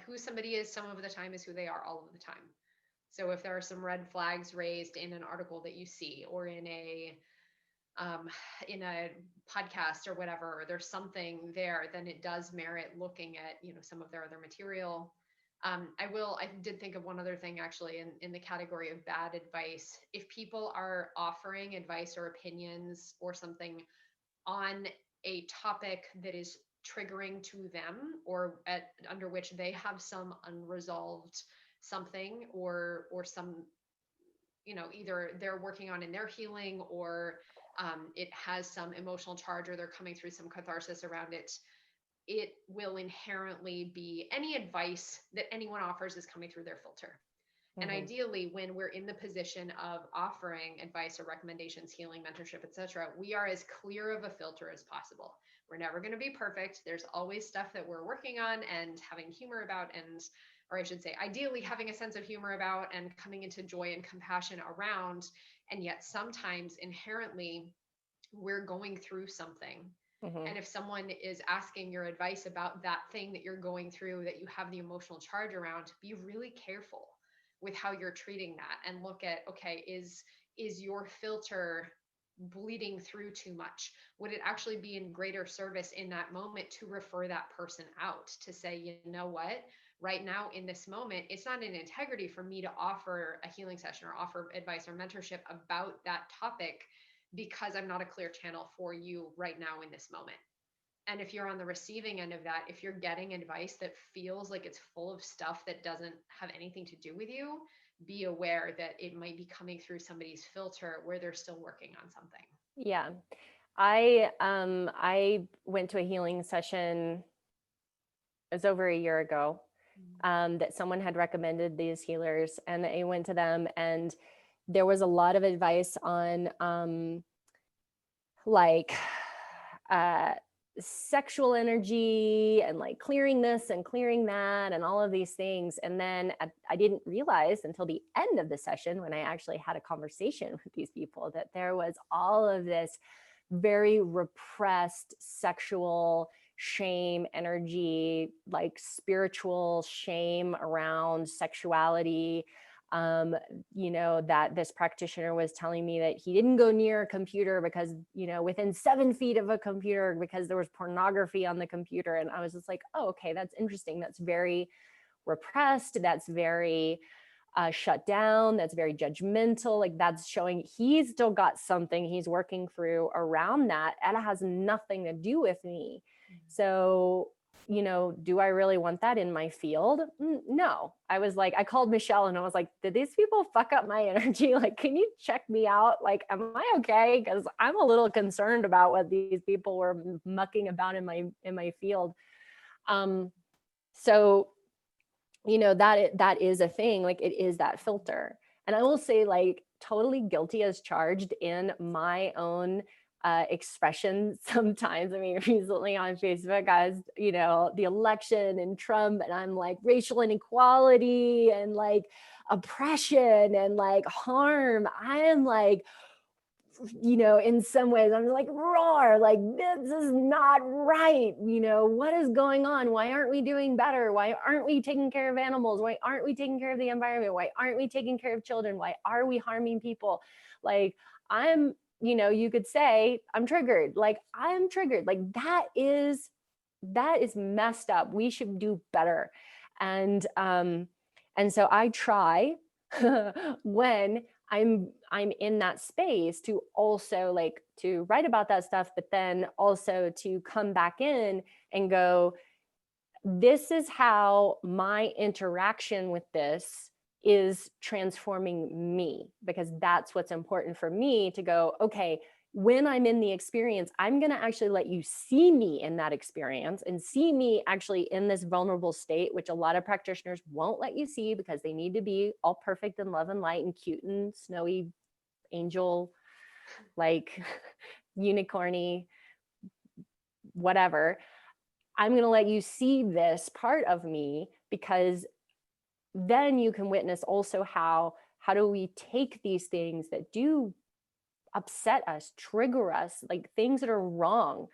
who somebody is some of the time is who they are all of the time. So if there are some red flags raised in an article that you see, or um, in a podcast or whatever, or there's something there, then it does merit looking at, some of their other material. I did think of one other thing actually in the category of bad advice. If people are offering advice or opinions or something on a topic that is triggering to them, or under which they have some unresolved something, or some, either they're working on in their healing, or it has some emotional charge, or they're coming through some catharsis around it, it will inherently be, any advice that anyone offers is coming through their filter. And Mm-hmm. ideally, when we're in the position of offering advice or recommendations, healing, mentorship, etc., we are as clear of a filter as possible. We're never going to be perfect. There's always stuff that we're working on and having humor about, or I should say, ideally having a sense of humor about and coming into joy and compassion around. And yet sometimes inherently we're going through something. Mm-hmm. And if someone is asking your advice about that thing that you're going through, that you have the emotional charge around, be really careful with how you're treating that, and look at, okay, is your filter bleeding through too much? Would it actually be in greater service in that moment to refer that person out, to say, you know what, right now in this moment, it's not in integrity for me to offer a healing session or offer advice or mentorship about that topic, because I'm not a clear channel for you right now in this moment. And if you're on the receiving end of that, if you're getting advice that feels like it's full of stuff that doesn't have anything to do with you, be aware that it might be coming through somebody's filter where they're still working on something. Yeah. I went to a healing session, it was over a year ago, that someone had recommended these healers, and I went to them, and there was a lot of advice on like uh sexual energy and like clearing this and clearing that and all of these things. And then I didn't realize until the end of the session, when I actually had a conversation with these people, that there was all of this very repressed sexual shame energy, like spiritual shame around sexuality. That this practitioner was telling me that he didn't go near a computer because, within 7 feet of a computer, because there was pornography on the computer. And I was just like, oh, okay, that's interesting. That's very repressed. That's very shut down. That's very judgmental. Like that's showing he's still got something he's working through around that. And it has nothing to do with me. So, do I really want that in my field? No. I was like, I called Michelle and I was like, did these people fuck up my energy? Like, can you check me out? Like, am I okay? Because I'm a little concerned about what these people were mucking about in my field. So that is a thing. Like it is that filter. And I will say, like, totally guilty as charged in my own expression sometimes. I mean, recently on Facebook, I was, the election and Trump, and I'm like racial inequality and like oppression and like harm. I am like, in some ways I'm like, roar, like this is not right. What is going on? Why aren't we doing better? Why aren't we taking care of animals? Why aren't we taking care of the environment? Why aren't we taking care of children? Why are we harming people? Like I'm, you could say I'm triggered. Like I'm triggered. Like that is messed up. We should do better. And so I try when I'm in that space to also like to write about that stuff, but then also to come back in and go, this is how my interaction with this is transforming me, because that's what's important for me to go, okay, when I'm in the experience, I'm going to actually let you see me in that experience and see me actually in this vulnerable state, which a lot of practitioners won't let you see because they need to be all perfect and love and light and cute and snowy angel, like unicorny, whatever, I'm going to let you see this part of me, because then you can witness also how do we take these things that do upset us, trigger us, like things that are wrong,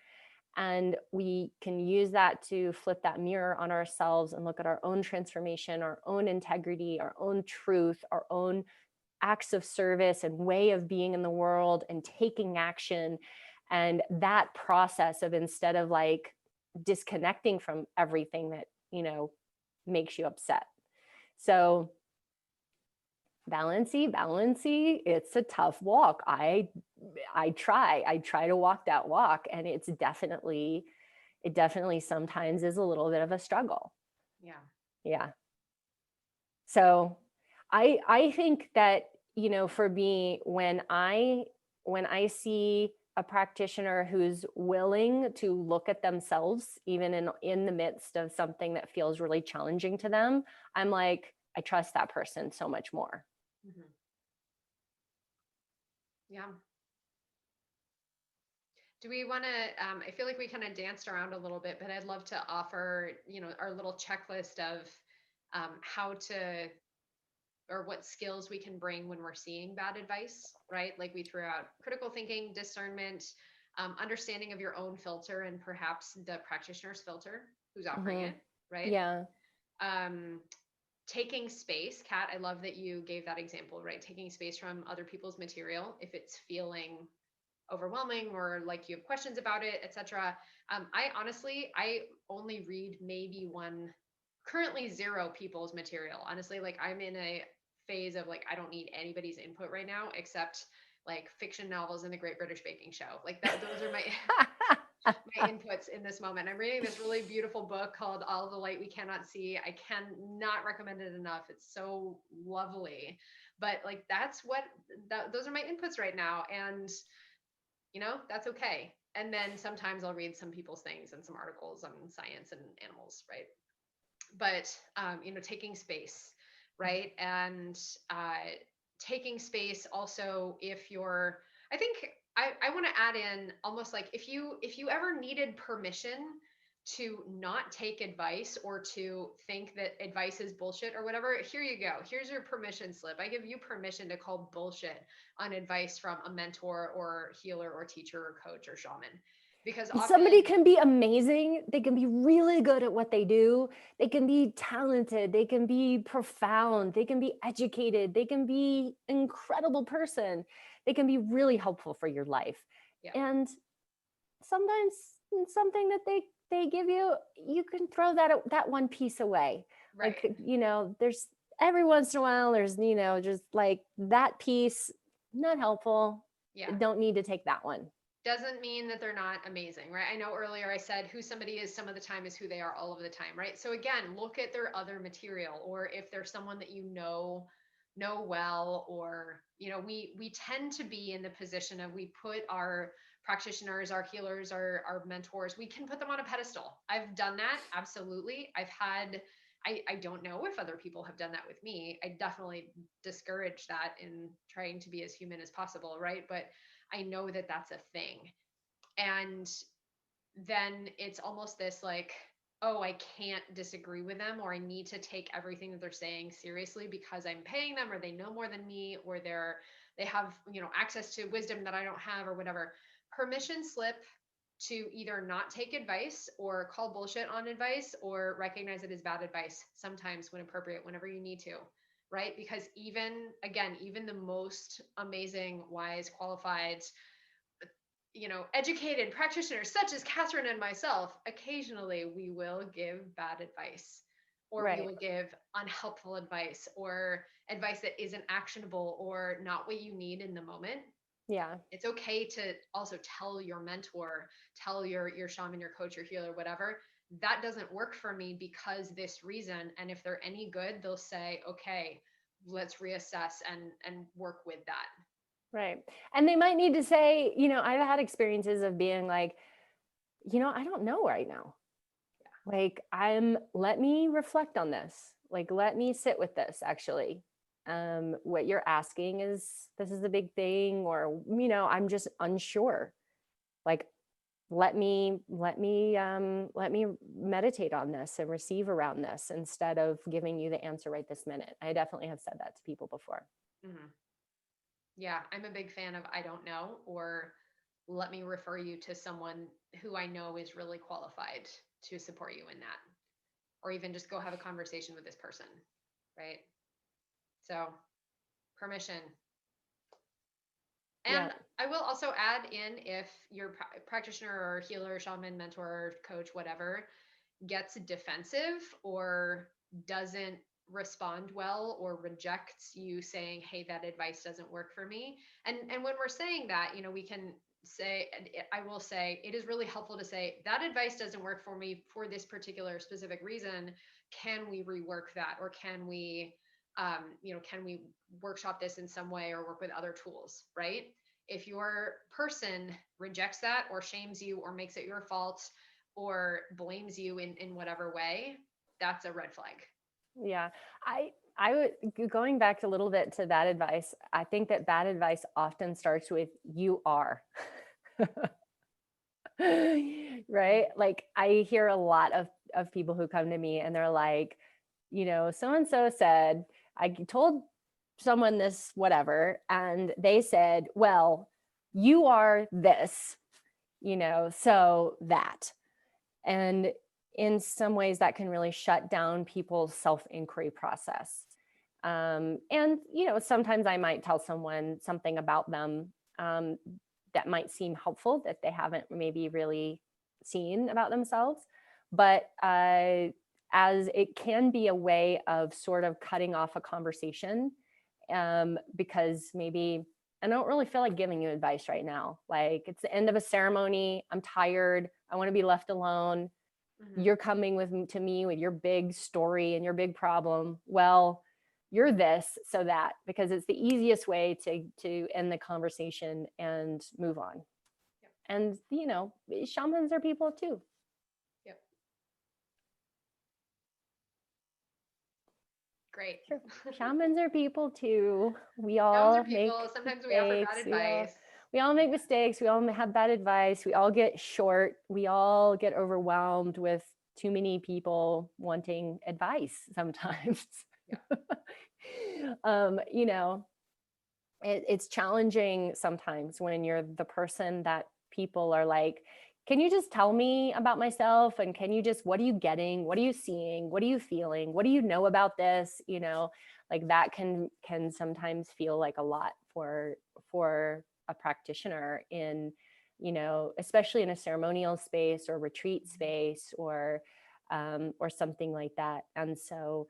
and we can use that to flip that mirror on ourselves and look at our own transformation, our own integrity, our own truth, our own acts of service and way of being in the world and taking action. And that process of, instead of like disconnecting from everything that, makes you upset. So Valency, it's a tough walk. I try to walk that walk, and it definitely sometimes is a little bit of a struggle. Yeah. So I think that, for me, when I see a practitioner who's willing to look at themselves, even in the midst of something that feels really challenging to them, I'm like, I trust that person so much more. Mm-hmm. Yeah. Do we want to, I feel like we kind of danced around a little bit, but I'd love to offer, our little checklist of how to, or what skills we can bring when we're seeing bad advice, right? Like we threw out critical thinking, discernment, understanding of your own filter, and perhaps the practitioner's filter who's offering Mm-hmm. it, right? Yeah. Taking space, Kat, I love that you gave that example, right? Taking space from other people's material if it's feeling overwhelming or like you have questions about it, etc. I only read maybe currently 0 people's material. Honestly, like I'm in a phase of like I don't need anybody's input right now except like fiction novels and the Great British Baking Show. Like that, those are my my inputs in this moment. I'm reading this really beautiful book called All the Light We Cannot See. I cannot recommend it enough. It's so lovely. But like those are my inputs right now, and that's okay. And then sometimes I'll read some people's things and some articles on science and animals, right? But taking space, right? And taking space also, if you're, I think I want to add in almost like if you ever needed permission to not take advice or to think that advice is bullshit or whatever, here you go. Here's your permission slip. I give you permission to call bullshit on advice from a mentor or healer or teacher or coach or shaman. Because often somebody can be amazing. They can be really good at what they do. They can be talented. They can be profound. They can be educated. They can be an incredible person. They can be really helpful for your life. Yeah. And sometimes something that they give you, you can throw that one piece away. Right. Like, there's every once in a while, there's, just like that piece, not helpful. Yeah. Don't need to take that one. Doesn't mean that they're not amazing, right? I know earlier I said who somebody is some of the time is who they are all of the time, right? So again, look at their other material, or if there's someone that know well, or we tend to be in the position of we put our practitioners, our healers, our mentors, we can put them on a pedestal. I've done that, absolutely. I don't know if other people have done that with me. I definitely discourage that in trying to be as human as possible, right? But I know that that's a thing. And then it's almost this like, oh, I can't disagree with them, or I need to take everything that they're saying seriously because I'm paying them, or they know more than me, or they have, access to wisdom that I don't have, or whatever. Permission slip to either not take advice or call bullshit on advice or recognize it as bad advice sometimes when appropriate, whenever you need to. Right? Because even the most amazing, wise, qualified, educated practitioners such as Katherine and myself, occasionally we will give bad advice, or Right. we will give unhelpful advice, or advice that isn't actionable or not what you need in the moment. Yeah. It's okay to also tell your mentor, tell your shaman, your coach, your healer, whatever, that doesn't work for me because this reason. And if they're any good, they'll say, okay, let's reassess and work with that. Right. And they might need to say, I've had experiences of being like, I don't know right now. Yeah. Like, let me reflect on this. Like, let me sit with this actually. What you're asking this is the big thing, or, I'm just unsure. Like, let me meditate on this and receive around this instead of giving you the answer right this minute. I definitely have said that to people before. Mm-hmm. Yeah, I'm a big fan of I don't know, or let me refer you to someone who I know is really qualified to support you in that, or even just go have a conversation with this person, right? So, permission. Yeah. And I will also add in, if your practitioner or healer, shaman, mentor, coach, whatever, gets defensive or doesn't respond well or rejects you saying, hey, that advice doesn't work for me. And when we're saying that, we can say, I will say, it is really helpful to say that advice doesn't work for me for this particular specific reason. Can we rework that? Or can we can we workshop this in some way or work with other tools, right? If your person rejects that or shames you or makes it your fault or blames you in whatever way, that's a red flag. Yeah. I would, going back a little bit to that advice, I think that bad advice often starts with you are. Right? Like I hear a lot of people who come to me and they're like, so and so said, I told someone this, whatever, and they said, well, you are this, so that. And in some ways, that can really shut down people's self inquiry process. And, sometimes I might tell someone something about them that might seem helpful that they haven't maybe really seen about themselves. But as it can be a way of sort of cutting off a conversation because maybe I don't really feel like giving you advice right now. Like it's the end of a ceremony. I'm tired. I want to be left alone. Mm-hmm. You're coming to me with your big story and your big problem. Well, you're this, so that, because it's the easiest way to end the conversation and move on. Yep. And shamans are people too. Yep. Great. Sure. Shamans are people too. We Shamans all are people. make Sometimes we offer bad mistakes. advice. We all make mistakes. We all have bad advice. We all get short. We all get overwhelmed with too many people wanting advice sometimes. Yeah. It's challenging sometimes when you're the person that people are like, can you just tell me about myself? And what are you getting? What are you seeing? What are you feeling? What do you know about this? Like that can sometimes feel like a lot for a practitioner especially in a ceremonial space or retreat space or something like that. And so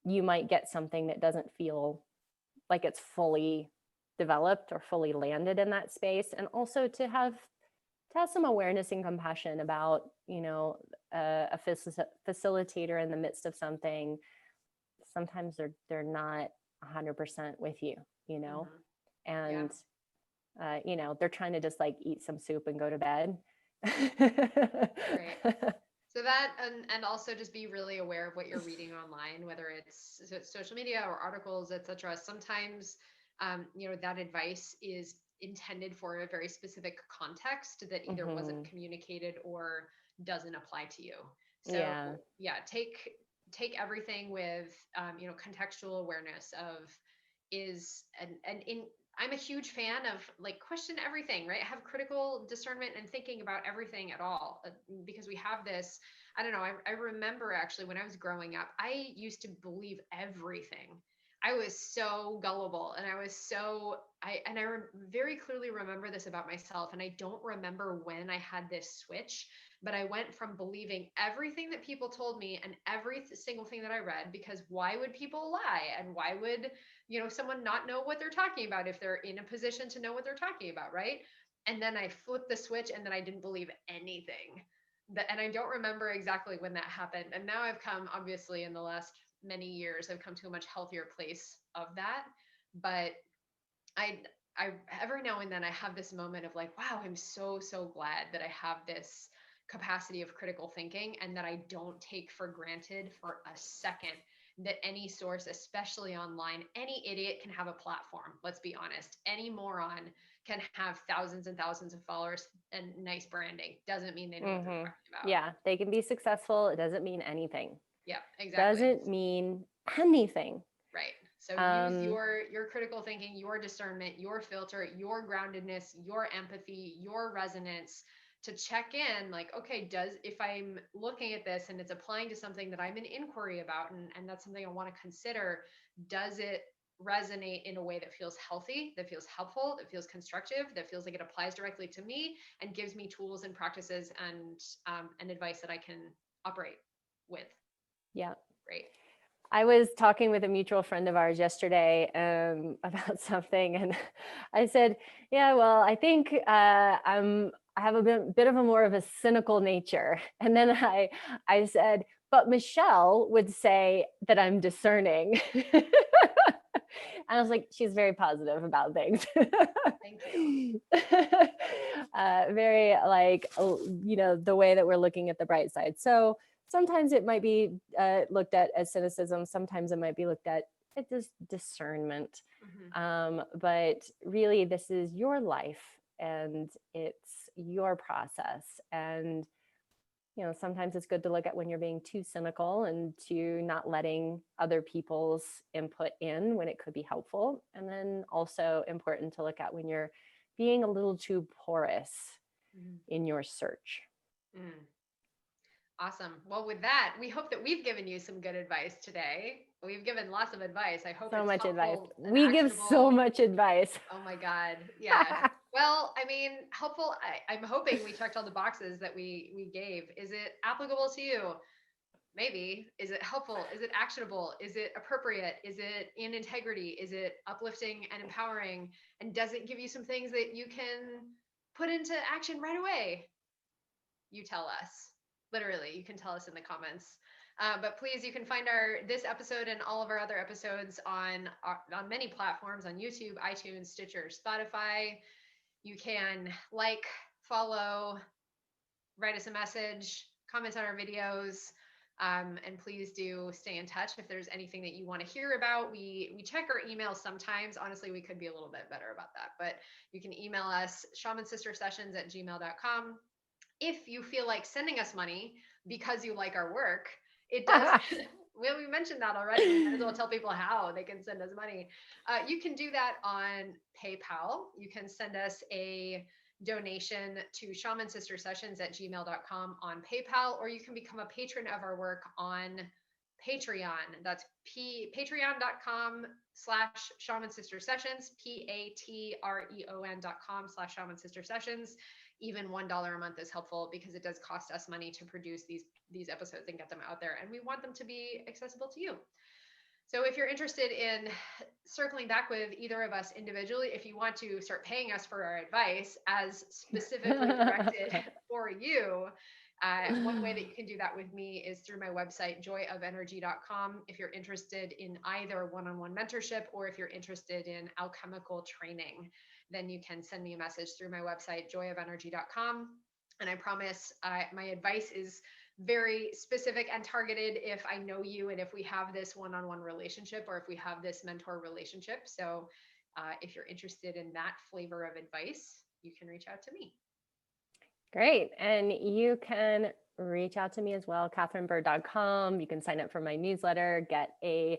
you might get something that doesn't feel like it's fully developed or fully landed in that space. And also to have some awareness and compassion about a facilitator in the midst of something. Sometimes they're not 100% with you, Mm-hmm. and they're trying to just like eat some soup and go to bed. Great. So that, and also just be really aware of what you're reading online, whether it's social media or articles, etc. Sometimes, that advice is intended for a very specific context that either wasn't communicated or doesn't apply to you. So yeah, take everything with, contextual awareness of and in I'm a huge fan of like question everything, right? Have critical discernment and thinking about everything at all, because we have this. I don't know. I remember actually when I was growing up, I used to believe everything. I was so gullible, and I was so very clearly remember this about myself, and I don't remember when I had this switch, but I went from believing everything that people told me and every single thing that I read, because why would people lie, and why would someone not know what they're talking about if they're in a position to know what they're talking about, right? And then I flipped the switch, and then I didn't believe anything. And I don't remember exactly when that happened. And now I've come, obviously, in the last many years, I've come to a much healthier place of that. But I I every now and then I have this moment of like, wow, I'm so glad that I have this capacity of critical thinking, and that I don't take for granted for a second that any source, especially online, any idiot can have a platform. Let's be honest. Any moron can have thousands and thousands of followers and nice branding. Doesn't mean they know what they're talking about. Yeah, they can be successful. It doesn't mean anything. Yeah, exactly. Doesn't mean anything. Right. So use your critical thinking, your discernment, your filter, your groundedness, your empathy, your resonance to check in like, okay, if I'm looking at this and it's applying to something that I'm in inquiry about and that's something I want to consider, does it resonate in a way that feels healthy, that feels helpful, that feels constructive, that feels like it applies directly to me and gives me tools and practices and advice that I can operate with. Yeah. Right. I was talking with a mutual friend of ours yesterday about something, and I said, "Yeah, well, I think I have a bit of a more of a cynical nature." And then I said, "But Michelle would say that I'm discerning." And I was like, "She's very positive about things." Thank you. Very like, the way that we're looking at the bright side. So sometimes it might be looked at as cynicism. Sometimes it might be looked at as discernment. But really, this is your life and it's your process. And, sometimes it's good to look at when you're being too cynical and to not letting other people's input in when it could be helpful. And then also important to look at when you're being a little too porous in your search. Awesome. Well, with that, we hope that we've given you some good advice today. We've given lots of advice. I hope So it's much advice. helpful and We give actionable. so much advice. Oh my God. Yeah. Well, I mean, helpful. I'm hoping we checked all the boxes that we gave. Is it applicable to you? Maybe. Is it helpful? Is it actionable? Is it appropriate? Is it in integrity? Is it uplifting and empowering? And does it give you some things that you can put into action right away? You tell us. Literally, you can tell us in the comments. But please, you can find this episode and all of our other episodes on many platforms, on YouTube, iTunes, Stitcher, Spotify. You can like, follow, write us a message, comment on our videos. And please do stay in touch if there's anything that you want to hear about. We check our emails sometimes. Honestly, we could be a little bit better about that. But you can email us shamansistersessions@gmail.com. If you feel like sending us money because you like our work, it does. Well, we mentioned that already. We might as well tell people how they can send us money. You can do that on PayPal. You can send us a donation to shamansistersessions@gmail.com on PayPal, or you can become a patron of our work on Patreon. That's patreon.com/Shaman Sister Sessions, patreon.com/Shaman Sister Sessions. Even $1 a month is helpful because it does cost us money to produce these episodes and get them out there, and we want them to be accessible to you. So if you're interested in circling back with either of us individually, if you want to start paying us for our advice as specifically directed for you, one way that you can do that with me is through my website, joyofenergy.com. If you're interested in either one-on-one mentorship or if you're interested in alchemical training, then you can send me a message through my website, joyofenergy.com. And I promise my advice is very specific and targeted if I know you and if we have this one-on-one relationship or if we have this mentor relationship. So if you're interested in that flavor of advice, you can reach out to me. Great. And you can reach out to me as well, katherinebird.com. You can sign up for my newsletter, get a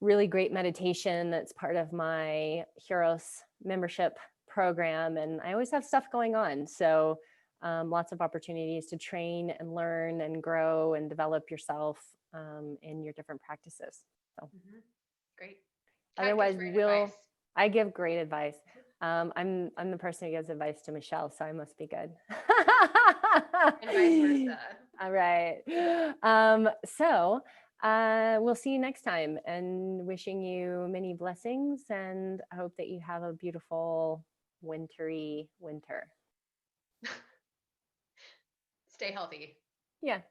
really great meditation that's part of my Heroes membership program. And I always have stuff going on. So lots of opportunities to train and learn and grow and develop yourself in your different practices. So Great. Otherwise, I give great advice. I'm the person who gives advice to Michelle, so I must be good. And vice versa. All right. So we'll see you next time, and wishing you many blessings, and I hope that you have a beautiful wintry winter. Stay healthy. Yeah.